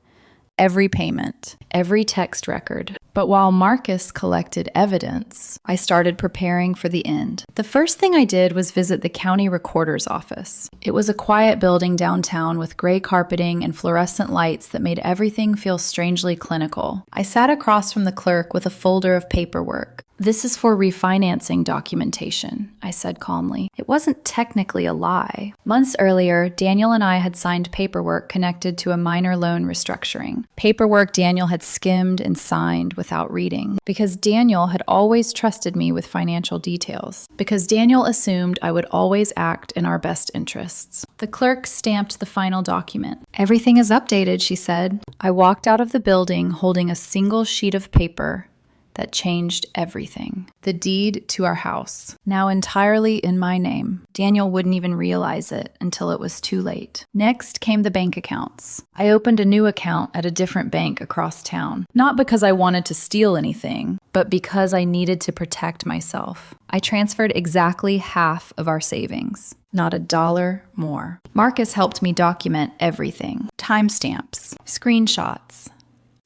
every payment, every text record. But while Marcus collected evidence, I started preparing for the end. The first thing I did was visit the county recorder's office. It was a quiet building downtown with gray carpeting and fluorescent lights that made everything feel strangely clinical. I sat across from the clerk with a folder of paperwork. This is for refinancing documentation, I said calmly. It wasn't technically a lie. Months earlier, Daniel and I had signed paperwork connected to a minor loan restructuring. Paperwork Daniel had skimmed and signed without reading. Because Daniel had always trusted me with financial details. Because Daniel assumed I would always act in our best interests. The clerk stamped the final document. Everything is updated, she said. I walked out of the building holding a single sheet of paper that changed everything. The deed to our house, now entirely in my name. Daniel wouldn't even realize it until it was too late. Next came the bank accounts. I opened a new account at a different bank across town, not because I wanted to steal anything, but because I needed to protect myself. I transferred exactly half of our savings. Not a dollar more. Marcus helped me document everything. Timestamps, screenshots,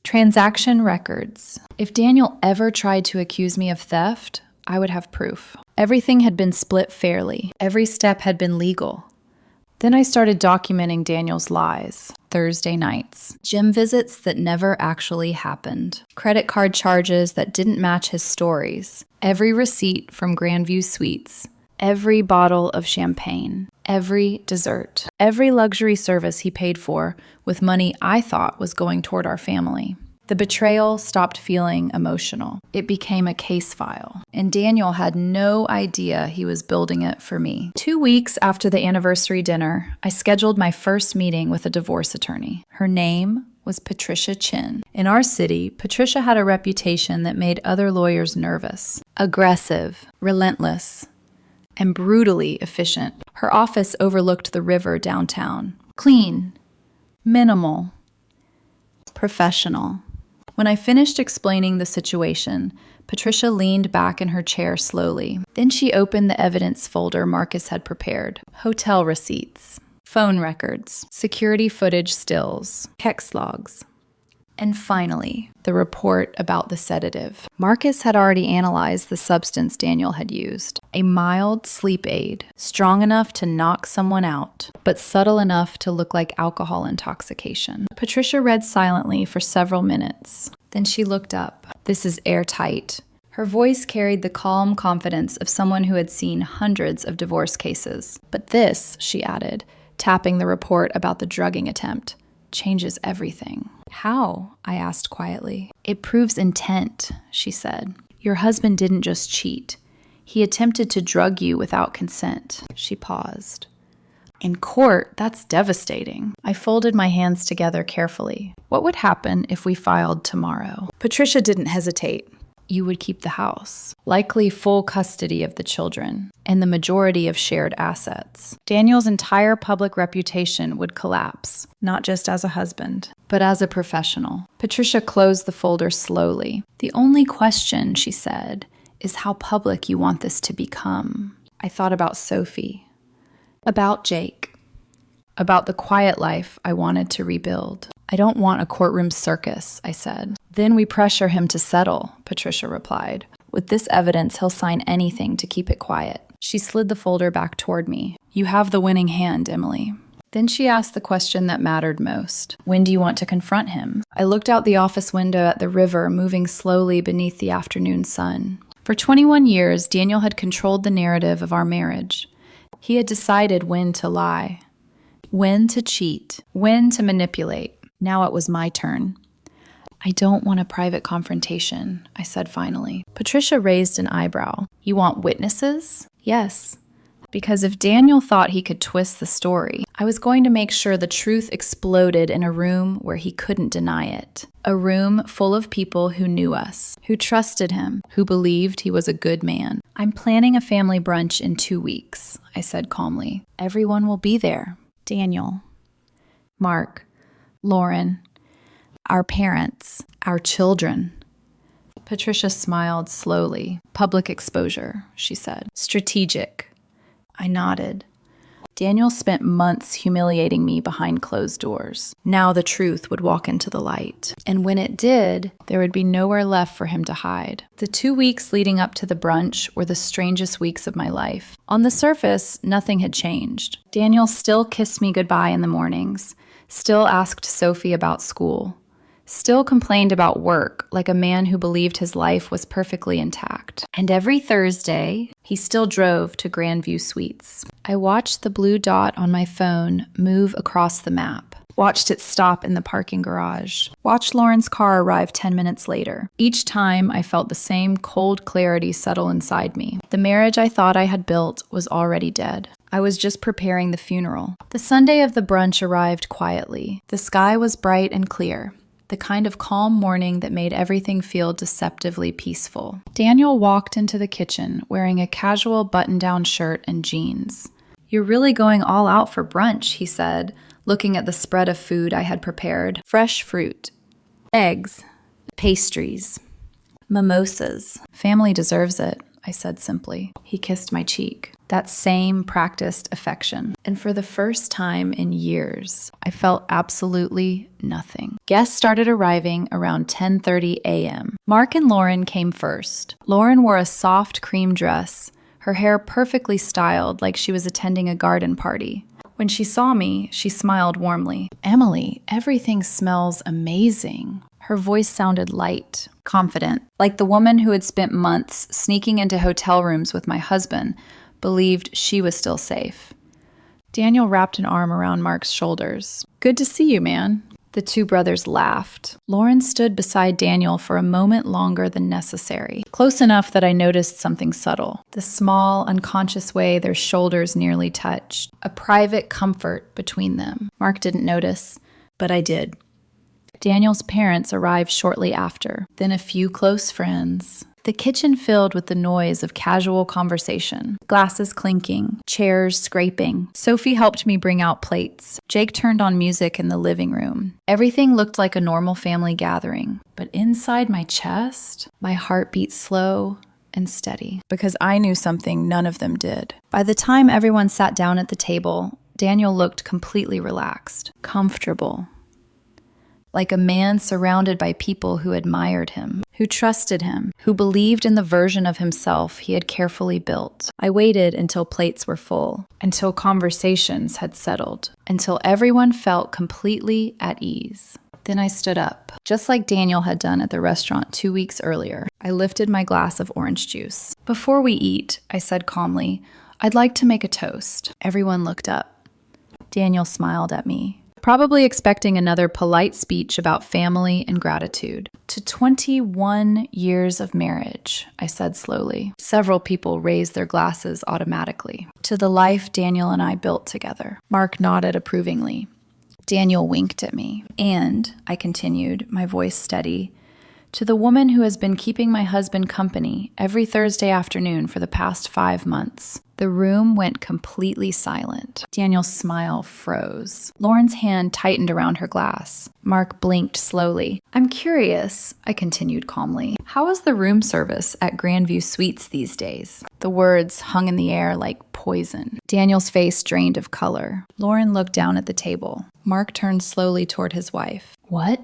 transaction records. If Daniel ever tried to accuse me of theft, I would have proof. Everything had been split fairly. Every step had been legal. Then I started documenting Daniel's lies. Thursday nights. Gym visits that never actually happened. Credit card charges that didn't match his stories. Every receipt from Grandview Suites. Every bottle of champagne. Every dessert. Every luxury service he paid for with money I thought was going toward our family. The betrayal stopped feeling emotional. It became a case file, and Daniel had no idea he was building it for me. 2 weeks after the anniversary dinner, I scheduled my first meeting with a divorce attorney. Her name was Patricia Chin. In our city, Patricia had a reputation that made other lawyers nervous. Aggressive, relentless, and brutally efficient. Her office overlooked the river downtown. Clean, minimal, professional. When I finished explaining the situation, Patricia leaned back in her chair slowly. Then she opened the evidence folder Marcus had prepared. Hotel receipts, phone records, security footage stills, text logs. And finally, the report about the sedative. Marcus had already analyzed the substance Daniel had used. A mild sleep aid, strong enough to knock someone out, but subtle enough to look like alcohol intoxication. Patricia read silently for several minutes. Then she looked up. This is airtight. Her voice carried the calm confidence of someone who had seen hundreds of divorce cases. But this, she added, tapping the report about the drugging attempt, changes everything. How? I asked quietly. It proves intent, she said. Your husband didn't just cheat. He attempted to drug you without consent. She paused. In court, that's devastating. I folded my hands together carefully. What would happen if we filed tomorrow? Patricia didn't hesitate. You would keep the house, likely full custody of the children, and the majority of shared assets. Daniel's entire public reputation would collapse, not just as a husband, but as a professional. Patricia closed the folder slowly. The only question, she said, is how public you want this to become. I thought about Sophie, about Jake, about the quiet life I wanted to rebuild. I don't want a courtroom circus, I said. Then we pressure him to settle, Patricia replied. With this evidence, he'll sign anything to keep it quiet. She slid the folder back toward me. You have the winning hand, Emily. Then she asked the question that mattered most. When do you want to confront him? I looked out the office window at the river moving slowly beneath the afternoon sun. For 21 years, Daniel had controlled the narrative of our marriage. He had decided when to lie, when to cheat, when to manipulate. Now it was my turn. I don't want a private confrontation, I said finally. Patricia raised an eyebrow. You want witnesses? Yes. Because if Daniel thought he could twist the story, I was going to make sure the truth exploded in a room where he couldn't deny it. A room full of people who knew us, who trusted him, who believed he was a good man. I'm planning a family brunch in 2 weeks, I said calmly. Everyone will be there. Daniel, Mark, Lauren, our parents, our children. Patricia smiled slowly. Public exposure, she said. Strategic. I nodded. Daniel spent months humiliating me behind closed doors. Now the truth would walk into the light. And when it did, there would be nowhere left for him to hide. The 2 weeks leading up to the brunch were the strangest weeks of my life. On the surface, nothing had changed. Daniel still kissed me goodbye in the mornings, still asked Sophie about school, still complained about work like a man who believed his life was perfectly intact. And every Thursday, he still drove to Grandview Suites. I watched the blue dot on my phone move across the map, watched it stop in the parking garage, watched Lauren's car arrive 10 minutes later. Each time, I felt the same cold clarity settle inside me. The marriage I thought I had built was already dead. I was just preparing the funeral. The Sunday of the brunch arrived quietly. The sky was bright and clear. the kind of calm morning that made everything feel deceptively peaceful. Daniel walked into the kitchen wearing a casual button-down shirt and jeans. "You're really going all out for brunch," he said, looking at the spread of food I had prepared. Fresh fruit, eggs, pastries, mimosas. "Family deserves it," I said simply. He kissed my cheek. That same practiced affection. And for the first time in years, I felt absolutely nothing. Guests started arriving around 10:30 a.m. Mark and Lauren came first. Lauren wore a soft cream dress, her hair perfectly styled like she was attending a garden party. When she saw me, she smiled warmly. "Emily, everything smells amazing." Her voice sounded light, confident, like the woman who had spent months sneaking into hotel rooms with my husband believed she was still safe. Daniel wrapped an arm around Mark's shoulders. "Good to see you, man." The two brothers laughed. Lauren stood beside Daniel for a moment longer than necessary, close enough that I noticed something subtle. The small, unconscious way their shoulders nearly touched. A private comfort between them. Mark didn't notice, but I did. Daniel's parents arrived shortly after, then a few close friends. The kitchen filled with the noise of casual conversation, glasses clinking, chairs scraping. Sophie helped me bring out plates. Jake turned on music in the living room. Everything looked like a normal family gathering, but inside my chest, my heart beat slow and steady, because I knew something none of them did. By the time everyone sat down at the table, Daniel looked completely relaxed, comfortable. Like a man surrounded by people who admired him, who trusted him, who believed in the version of himself he had carefully built. I waited until plates were full, until conversations had settled, until everyone felt completely at ease. Then I stood up, just like Daniel had done at the restaurant 2 weeks earlier. I lifted my glass of orange juice. "Before we eat," I said calmly, "I'd like to make a toast." Everyone looked up. Daniel smiled at me, probably expecting another polite speech about family and gratitude. "To 21 years of marriage," I said slowly. Several people raised their glasses automatically. "To the life Daniel and I built together." Mark nodded approvingly. Daniel winked at me. "And," I continued, my voice steady, "to the woman who has been keeping my husband company every Thursday afternoon for the past 5 months." The room went completely silent. Daniel's smile froze. Lauren's hand tightened around her glass. Mark blinked slowly. "I'm curious," I continued calmly, "how is the room service at Grandview Suites these days?" The words hung in the air like poison. Daniel's face drained of color. Lauren looked down at the table. Mark turned slowly toward his wife. "What?"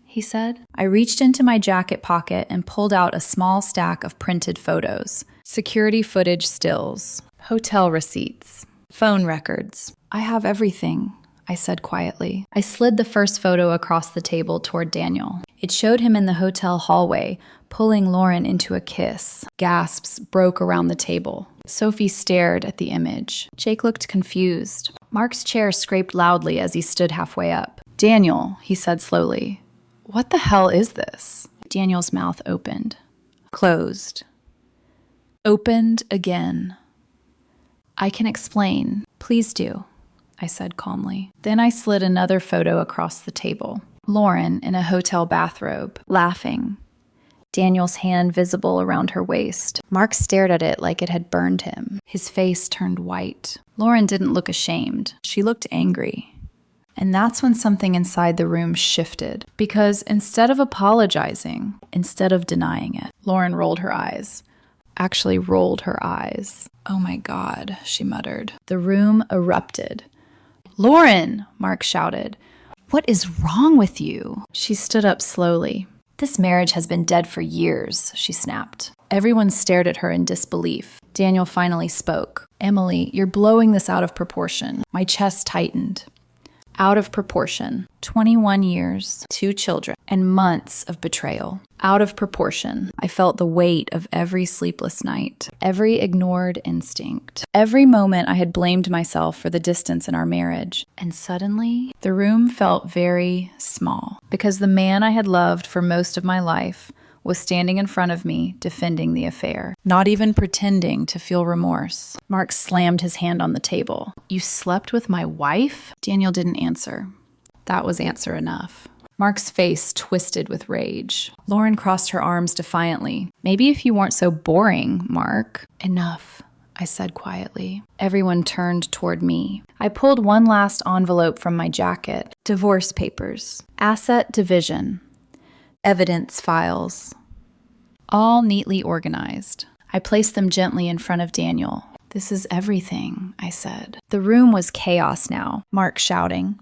he said. I reached into my jacket pocket and pulled out a small stack of printed photos. Security footage stills. Hotel receipts. Phone records. "I have everything," I said quietly. I slid the first photo across the table toward Daniel. It showed him in the hotel hallway, pulling Lauren into a kiss. Gasps broke around the table. Sophie stared at the image. Jake looked confused. Mark's chair scraped loudly as he stood halfway up. "Daniel," he said slowly, "what the hell is this?" Daniel's mouth opened. Closed. Opened again. "I can explain. Please do," I said calmly. Then I slid another photo across the table. Lauren in a hotel bathrobe, laughing. Daniel's hand visible around her waist. Mark stared at it like it had burned him. His face turned white. Lauren didn't look ashamed. She looked angry. And that's when something inside the room shifted. Because instead of apologizing, instead of denying it, Lauren rolled her eyes. Actually rolled her eyes. "Oh my God," she muttered. The room erupted. "Lauren!" Mark shouted. "What is wrong with you?" She stood up slowly. "This marriage has been dead for years," she snapped. Everyone stared at her in disbelief. Daniel finally spoke. "Emily, you're blowing this out of proportion." My chest tightened. Out of proportion. 21 years, 2 children, and months of betrayal. Out of proportion. I felt the weight of every sleepless night, every ignored instinct, every moment I had blamed myself for the distance in our marriage. And suddenly, the room felt very small, because the man I had loved for most of my life was standing in front of me, defending the affair, not even pretending to feel remorse. Mark slammed his hand on the table. "You slept with my wife?" Daniel didn't answer. That was answer enough. Mark's face twisted with rage. Lauren crossed her arms defiantly. Maybe if you weren't so boring, Mark. Enough, I said quietly. Everyone turned toward me. I pulled one last envelope from my jacket. Divorce papers. Asset division. Evidence files. All neatly organized. I placed them gently in front of Daniel. This is everything, I said. The room was chaos now. Mark shouting.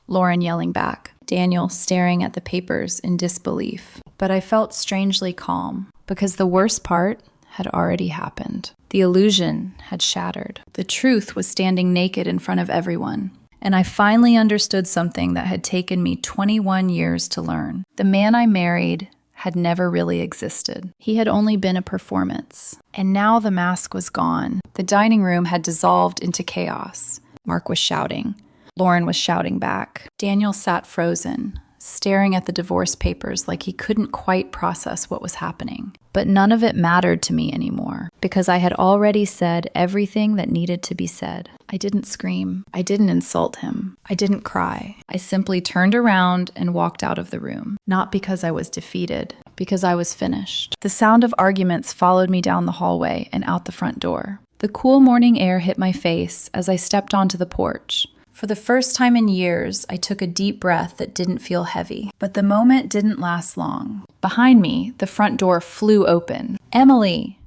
Lauren yelling back. Daniel staring at the papers in disbelief. But I felt strangely calm, because the worst part had already happened. The illusion had shattered. The truth was standing naked in front of everyone. And I finally understood something that had taken me 21 years to learn. The man I married had never really existed. He had only been a performance. And now the mask was gone. The dining room had dissolved into chaos. Mark was shouting. Lauren was shouting back. Daniel sat frozen, staring at the divorce papers like he couldn't quite process what was happening. But none of it mattered to me anymore, because I had already said everything that needed to be said. I didn't scream. I didn't insult him. I didn't cry. I simply turned around and walked out of the room. Not because I was defeated, because I was finished. The sound of arguments followed me down the hallway and out the front door. The cool morning air hit my face as I stepped onto the porch. For the first time in years, I took a deep breath that didn't feel heavy. But the moment didn't last long. Behind me, the front door flew open. Emily!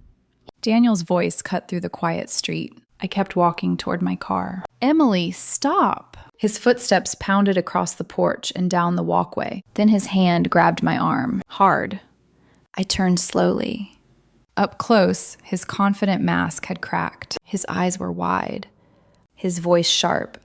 Daniel's voice cut through the quiet street. I kept walking toward my car. Emily, stop! His footsteps pounded across the porch and down the walkway. Then his hand grabbed my arm, hard. I turned slowly. Up close, his confident mask had cracked. His eyes were wide. His voice sharp.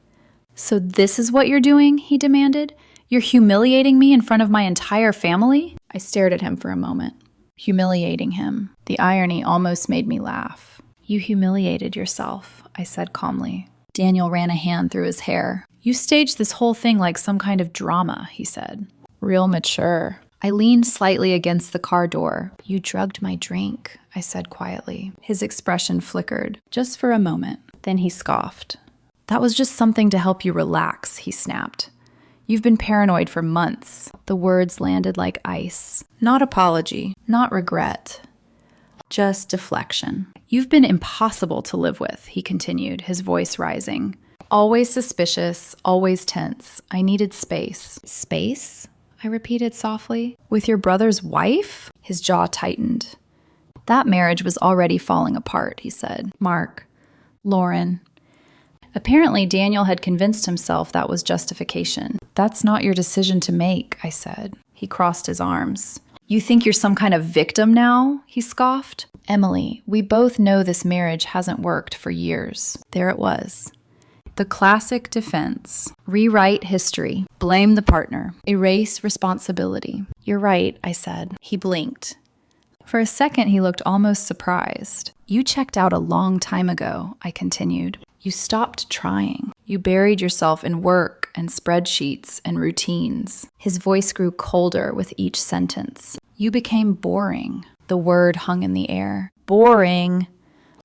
So this is what you're doing? He demanded. You're humiliating me in front of my entire family? I stared at him for a moment. Humiliating him. The irony almost made me laugh. You humiliated yourself, I said calmly. Daniel ran a hand through his hair. You staged this whole thing like some kind of drama, he said. Real mature. I leaned slightly against the car door. You drugged my drink, I said quietly. His expression flickered, just for a moment. Then he scoffed. That was just something to help you relax, he snapped. You've been paranoid for months. The words landed like ice. Not apology, not regret. Just deflection. You've been impossible to live with, he continued, his voice rising. Always suspicious, always tense. I needed space. Space? I repeated softly. With your brother's wife? His jaw tightened. That marriage was already falling apart, he said. Mark. Lauren. Apparently, Daniel had convinced himself that was justification. That's not your decision to make, I said. He crossed his arms. You think you're some kind of victim now? He scoffed. Emily, we both know this marriage hasn't worked for years. There it was. The classic defense. Rewrite history. Blame the partner. Erase responsibility. You're right, I said. He blinked. For a second, he looked almost surprised. You checked out a long time ago, I continued. You stopped trying. You buried yourself in work and spreadsheets and routines. His voice grew colder with each sentence. You became boring. The word hung in the air. Boring.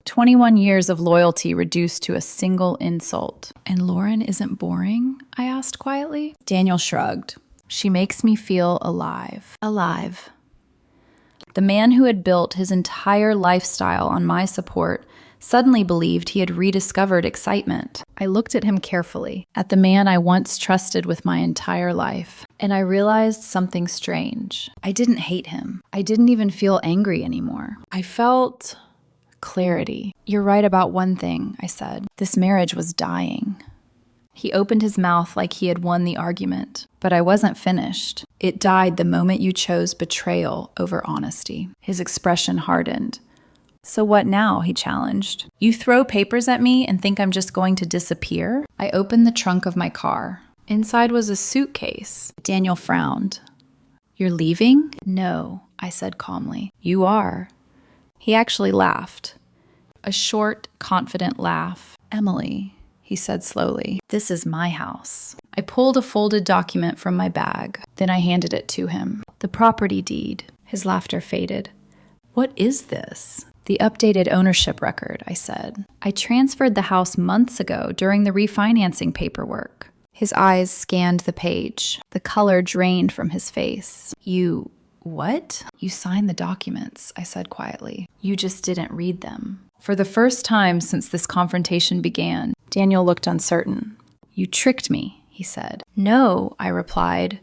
21 years of loyalty reduced to a single insult. And Lauren isn't boring? I asked quietly. Daniel shrugged. She makes me feel alive. Alive. The man who had built his entire lifestyle on my support suddenly believed he had rediscovered excitement. I looked at him carefully, at the man I once trusted with my entire life, and I realized something strange. I didn't hate him. I didn't even feel angry anymore. I felt clarity. You're right about one thing, I said. This marriage was dying. He opened his mouth like he had won the argument, but I wasn't finished. It died the moment you chose betrayal over honesty. His expression hardened. So what now? He challenged. You throw papers at me and think I'm just going to disappear? I opened the trunk of my car. Inside was a suitcase. Daniel frowned. You're leaving? No, I said calmly. You are. He actually laughed. A short, confident laugh. Emily, he said slowly, this is my house. I pulled a folded document from my bag. Then I handed it to him. The property deed. His laughter faded. What is this? The updated ownership record, I said. I transferred the house months ago during the refinancing paperwork. His eyes scanned the page. The color drained from his face. You, what? You signed the documents, I said quietly. You just didn't read them. For the first time since this confrontation began, Daniel looked uncertain. You tricked me, he said. No, I replied.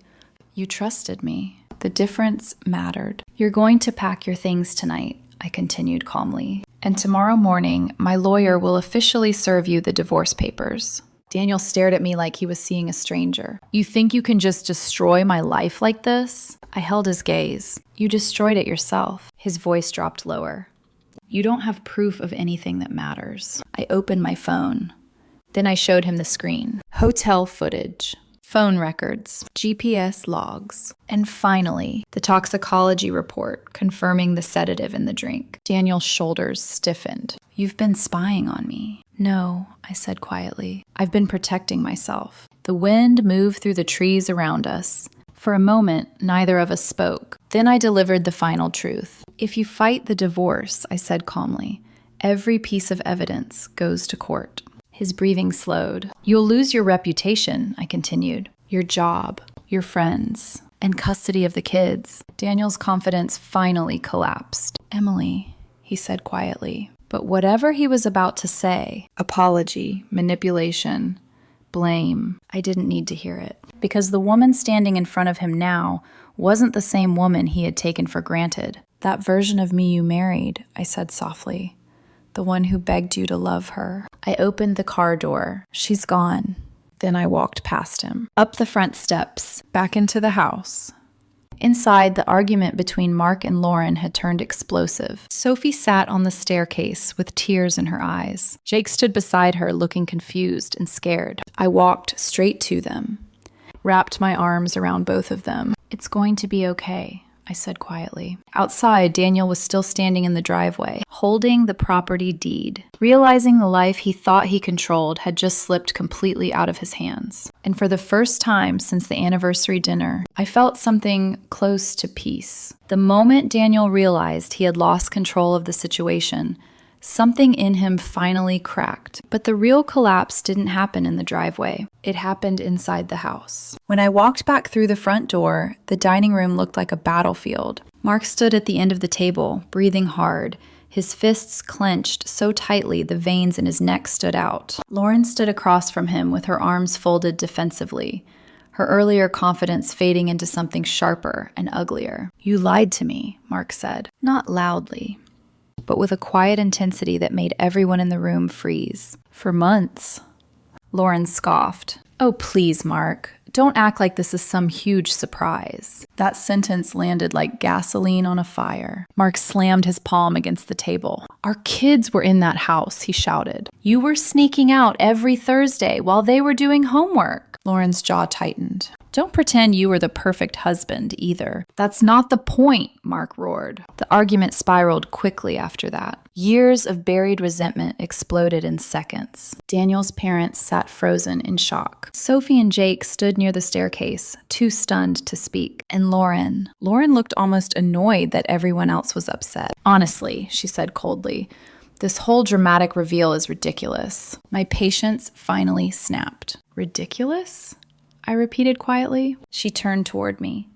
You trusted me. The difference mattered. You're going to pack your things tonight, I continued calmly. And tomorrow morning, my lawyer will officially serve you the divorce papers. Daniel stared at me like he was seeing a stranger. You think you can just destroy my life like this? I held his gaze. You destroyed it yourself. His voice dropped lower. You don't have proof of anything that matters. I opened my phone. Then I showed him the screen. Hotel footage, phone records, GPS logs, and finally, the toxicology report confirming the sedative in the drink. Daniel's shoulders stiffened. You've been spying on me. No, I said quietly. I've been protecting myself. The wind moved through the trees around us. For a moment, neither of us spoke. Then I delivered the final truth. If you fight the divorce, I said calmly, every piece of evidence goes to court. His breathing slowed. You'll lose your reputation, I continued. Your job, your friends, and custody of the kids. Daniel's confidence finally collapsed. Emily, he said quietly. But whatever he was about to say, apology, manipulation, blame, I didn't need to hear it. Because the woman standing in front of him now wasn't the same woman he had taken for granted. That version of me you married, I said softly. The one who begged you to love her. I opened the car door. She's gone. Then I walked past him. Up the front steps, back into the house. Inside, the argument between Mark and Lauren had turned explosive. Sophie sat on the staircase with tears in her eyes. Jake stood beside her, looking confused and scared. I walked straight to them, wrapped my arms around both of them. It's going to be okay, I said quietly. Outside, Daniel was still standing in the driveway, holding the property deed, realizing the life he thought he controlled had just slipped completely out of his hands. And for the first time since the anniversary dinner, I felt something close to peace. The moment Daniel realized he had lost control of the situation, something in him finally cracked. But the real collapse didn't happen in the driveway. It happened inside the house. When I walked back through the front door, the dining room looked like a battlefield. Mark stood at the end of the table, breathing hard, his fists clenched so tightly the veins in his neck stood out. Lauren stood across from him with her arms folded defensively, her earlier confidence fading into something sharper and uglier. You lied to me, Mark said, not loudly, but with a quiet intensity that made everyone in the room freeze. For months. Lauren scoffed. Oh, please, Mark. Don't act like this is some huge surprise. That sentence landed like gasoline on a fire. Mark slammed his palm against the table. Our kids were in that house, he shouted. You were sneaking out every Thursday while they were doing homework. Lauren's jaw tightened. Don't pretend you were the perfect husband either. That's not the point, Mark roared. The argument spiraled quickly after that. Years of buried resentment exploded in seconds. Daniel's parents sat frozen in shock. Sophie and Jake stood near the staircase, too stunned to speak. And Lauren looked almost annoyed that everyone else was upset. Honestly, she said coldly, this whole dramatic reveal is ridiculous. My patience finally snapped. Ridiculous? I repeated quietly. She turned toward me.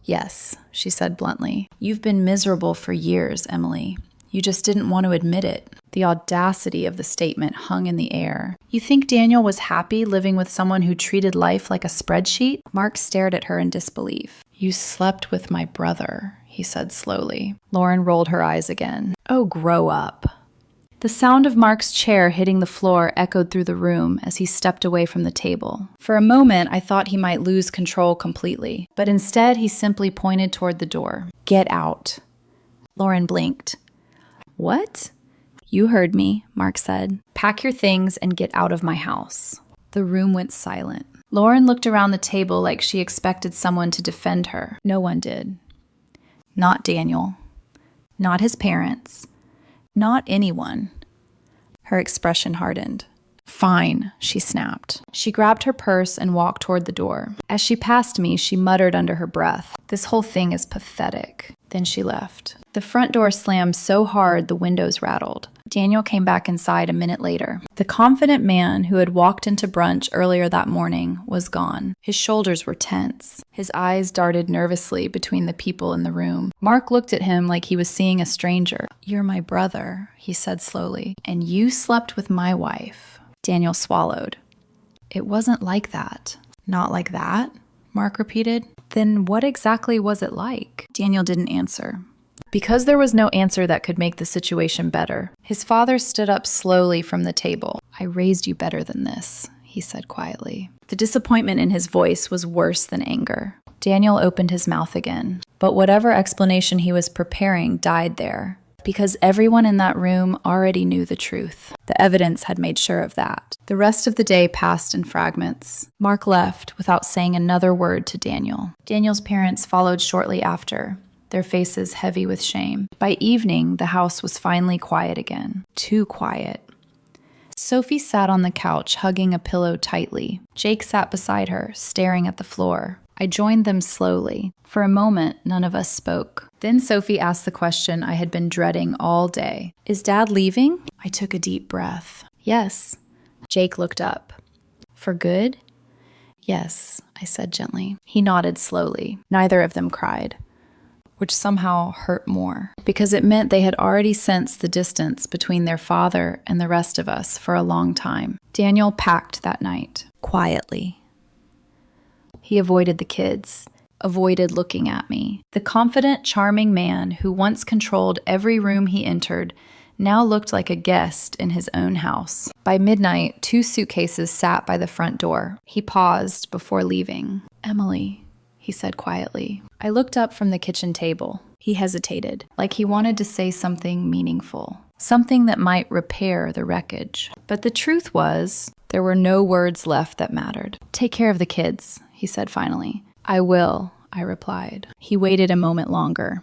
Yes, she said bluntly. You've been miserable for years, Emily. You just didn't want to admit it. The audacity of the statement hung in the air. You think Daniel was happy living with someone who treated life like a spreadsheet? Mark stared at her in disbelief. You slept with my brother, he said slowly. Lauren rolled her eyes again. Oh, grow up. The sound of Mark's chair hitting the floor echoed through the room as he stepped away from the table. For a moment, I thought he might lose control completely, but instead he simply pointed toward the door. Get out. Lauren blinked. What? You heard me, Mark said. Pack your things and get out of my house. The room went silent. Lauren looked around the table like she expected someone to defend her. No one did. Not Daniel. Not his parents. Not anyone. Her expression hardened. Fine, she snapped. She grabbed her purse and walked toward the door. As she passed me, she muttered under her breath, "This whole thing is pathetic." Then she left. The front door slammed so hard the windows rattled. Daniel came back inside a minute later. The confident man who had walked into brunch earlier that morning was gone. His shoulders were tense. His eyes darted nervously between the people in the room. Mark looked at him like he was seeing a stranger. "You're my brother," he said slowly, "and you slept with my wife." Daniel swallowed. "It wasn't like that." "Not like that?" Mark repeated. "Then what exactly was it like?" Daniel didn't answer. Because there was no answer that could make the situation better, his father stood up slowly from the table. "I raised you better than this," he said quietly. The disappointment in his voice was worse than anger. Daniel opened his mouth again, but whatever explanation he was preparing died there, because everyone in that room already knew the truth. The evidence had made sure of that. The rest of the day passed in fragments. Mark left without saying another word to Daniel. Daniel's parents followed shortly after, their faces heavy with shame. By evening, the house was finally quiet again. Too quiet. Sophie sat on the couch, hugging a pillow tightly. Jake sat beside her, staring at the floor. I joined them slowly. For a moment, none of us spoke. Then Sophie asked the question I had been dreading all day. "Is Dad leaving?" I took a deep breath. "Yes." Jake looked up. "For good?" "Yes," I said gently. He nodded slowly. Neither of them cried, which somehow hurt more, because it meant they had already sensed the distance between their father and the rest of us for a long time. Daniel packed that night, quietly. He avoided the kids, avoided looking at me. The confident, charming man who once controlled every room he entered now looked like a guest in his own house. By midnight, 2 suitcases sat by the front door. He paused before leaving. "Emily," he said quietly. I looked up from the kitchen table. He hesitated, like he wanted to say something meaningful, something that might repair the wreckage. But the truth was, there were no words left that mattered. "Take care of the kids," he said finally. "I will," I replied. He waited a moment longer.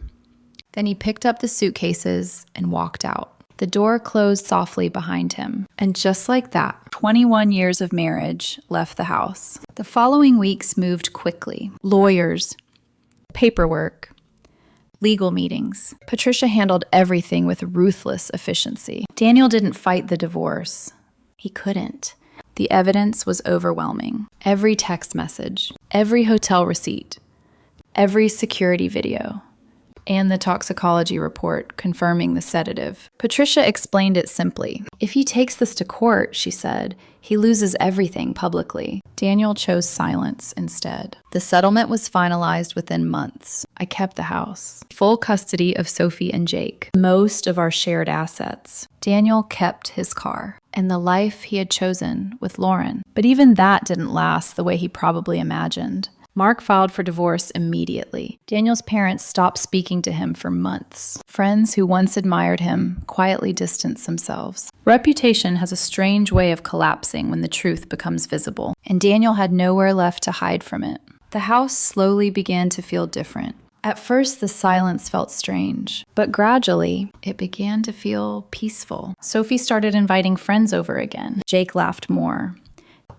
Then he picked up the suitcases and walked out. The door closed softly behind him, and just like that, 21 years of marriage left the house. The following weeks moved quickly. Lawyers, paperwork, legal meetings. Patricia handled everything with ruthless efficiency. Daniel didn't fight the divorce. He couldn't. The evidence was overwhelming. Every text message, every hotel receipt, every security video, and the toxicology report confirming the sedative. Patricia explained it simply. "If he takes this to court," she said, "he loses everything publicly." Daniel chose silence instead. The settlement was finalized within months. I kept the house. Full custody of Sophie and Jake. Most of our shared assets. Daniel kept his car and the life he had chosen with Lauren. But even that didn't last the way he probably imagined. Mark filed for divorce immediately. Daniel's parents stopped speaking to him for months. Friends who once admired him quietly distanced themselves. Reputation has a strange way of collapsing when the truth becomes visible, and Daniel had nowhere left to hide from it. The house slowly began to feel different. At first, the silence felt strange, but gradually, it began to feel peaceful. Sophie started inviting friends over again. Jake laughed more.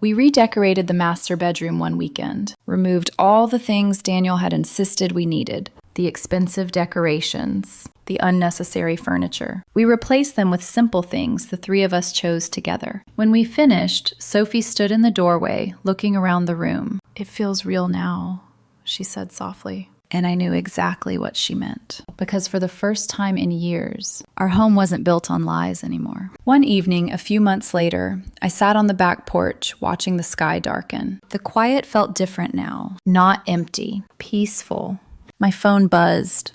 We redecorated the master bedroom one weekend, removed all the things Daniel had insisted we needed, the expensive decorations, the unnecessary furniture. We replaced them with simple things the 3 of us chose together. When we finished, Sophie stood in the doorway, looking around the room. "It feels real now," she said softly. And I knew exactly what she meant, because for the first time in years, our home wasn't built on lies anymore. One evening, a few months later, I sat on the back porch watching the sky darken. The quiet felt different now, not empty, peaceful. My phone buzzed.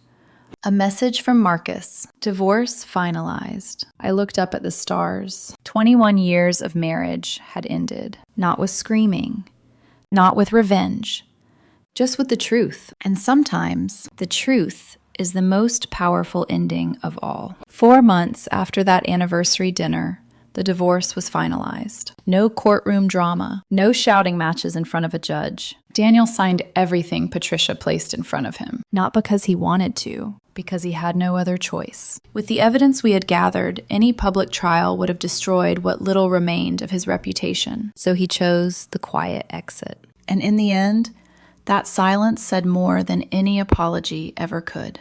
A message from Marcus. Divorce finalized. I looked up at the stars. 21 years of marriage had ended, not with screaming, not with revenge, just with the truth. And sometimes the truth is the most powerful ending of all. 4 months after that anniversary dinner, the divorce was finalized. No courtroom drama, no shouting matches in front of a judge. Daniel signed everything Patricia placed in front of him, not because he wanted to, because he had no other choice. With the evidence we had gathered, any public trial would have destroyed what little remained of his reputation, so he chose the quiet exit. And in the end, that silence said more than any apology ever could.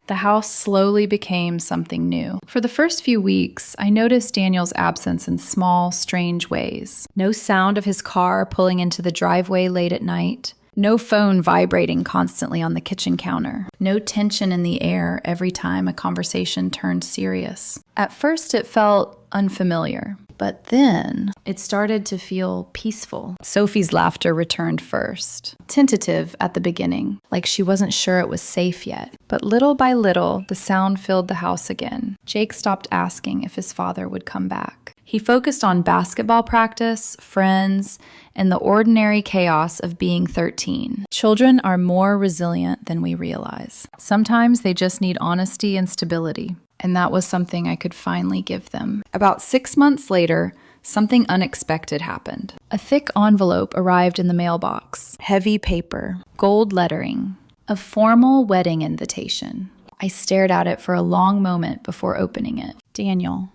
The house slowly became something new. For the first few weeks, I noticed Daniel's absence in small, strange ways. No sound of his car pulling into the driveway late at night. No phone vibrating constantly on the kitchen counter. No tension in the air every time a conversation turned serious. At first, it felt unfamiliar. But then it started to feel peaceful. Sophie's laughter returned first, tentative at the beginning, like she wasn't sure it was safe yet. But little by little, the sound filled the house again. Jake stopped asking if his father would come back. He focused on basketball practice, friends, and the ordinary chaos of being 13. Children are more resilient than we realize. Sometimes they just need honesty and stability. And that was something I could finally give them. About 6 months later, something unexpected happened. A thick envelope arrived in the mailbox. Heavy paper, gold lettering, a formal wedding invitation. I stared at it for a long moment before opening it. Daniel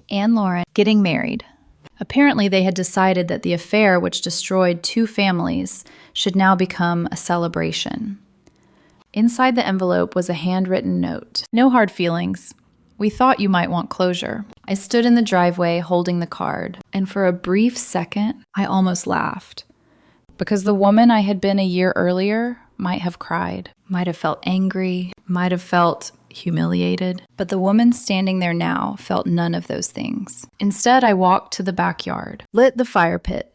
and Lauren getting married. Apparently, they had decided that the affair, which destroyed 2 families, should now become a celebration. Inside the envelope was a handwritten note. No hard feelings. We thought you might want closure. I stood in the driveway holding the card, and for a brief second, I almost laughed. Because the woman I had been a year earlier might have cried, might have felt angry, might have felt humiliated. But the woman standing there now felt none of those things. Instead, I walked to the backyard, lit the fire pit,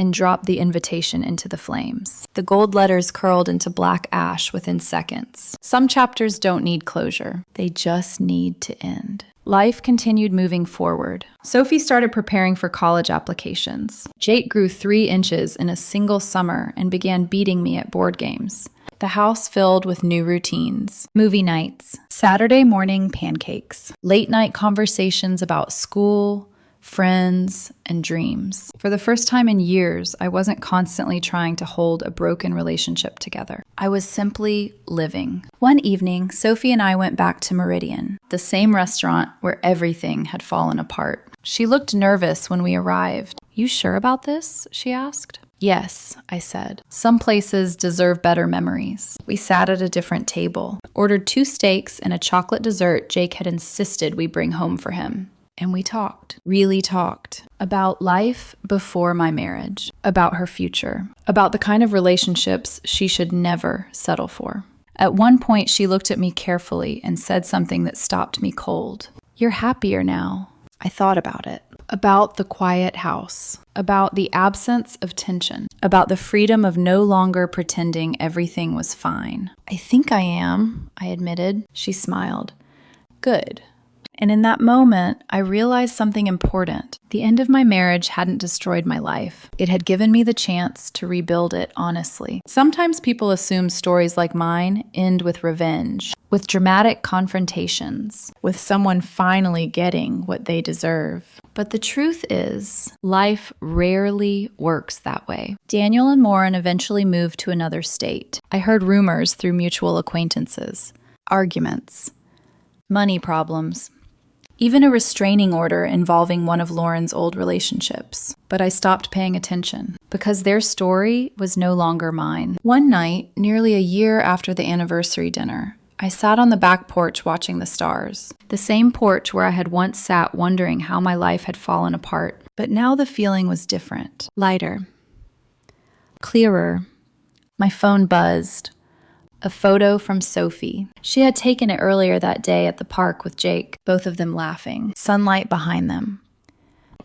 and dropped the invitation into the flames. The gold letters curled into black ash within seconds. Some chapters don't need closure. They just need to end. Life continued moving forward. Sophie started preparing for college applications. Jake grew 3 inches in a single summer and began beating me at board games. The house filled with new routines. Movie nights, Saturday morning pancakes, late night conversations about school, friends, and dreams. For the first time in years, I wasn't constantly trying to hold a broken relationship together. I was simply living. One evening, Sophie and I went back to Meridian, the same restaurant where everything had fallen apart. She looked nervous when we arrived. "You sure about this?" she asked. "Yes," I said. "Some places deserve better memories." We sat at a different table, ordered 2 steaks and a chocolate dessert Jake had insisted we bring home for him. And we talked, really talked, about life before my marriage, about her future, about the kind of relationships she should never settle for. At one point, she looked at me carefully and said something that stopped me cold. "You're happier now." I thought about it. About the quiet house, about the absence of tension, about the freedom of no longer pretending everything was fine. "I think I am," I admitted. She smiled. "Good." And in that moment, I realized something important. The end of my marriage hadn't destroyed my life. It had given me the chance to rebuild it honestly. Sometimes people assume stories like mine end with revenge, with dramatic confrontations, with someone finally getting what they deserve. But the truth is, life rarely works that way. Daniel and Lauren eventually moved to another state. I heard rumors through mutual acquaintances, arguments, money problems, even a restraining order involving one of Lauren's old relationships. But I stopped paying attention because their story was no longer mine. One night, nearly a year after the anniversary dinner, I sat on the back porch watching the stars. The same porch where I had once sat wondering how my life had fallen apart. But now the feeling was different, lighter, clearer. My phone buzzed. A photo from Sophie. She had taken it earlier that day at the park with Jake, both of them laughing, sunlight behind them.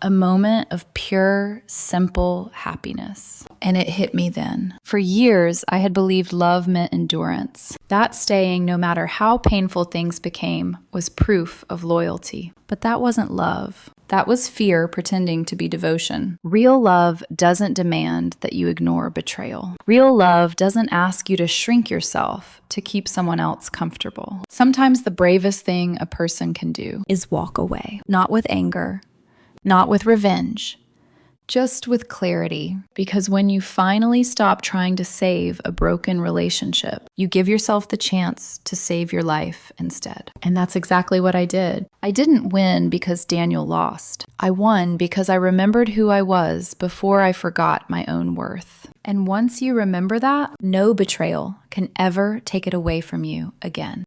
A moment of pure, simple happiness. And it hit me then. For years, I had believed love meant endurance. That staying, no matter how painful things became, was proof of loyalty. But that wasn't love. That was fear pretending to be devotion. Real love doesn't demand that you ignore betrayal. Real love doesn't ask you to shrink yourself to keep someone else comfortable. Sometimes the bravest thing a person can do is walk away. Not with anger, not with revenge, just with clarity, because when you finally stop trying to save a broken relationship, you give yourself the chance to save your life instead. And that's exactly what I did. I didn't win because Daniel lost. I won because I remembered who I was before I forgot my own worth. And once you remember that, no betrayal can ever take it away from you again.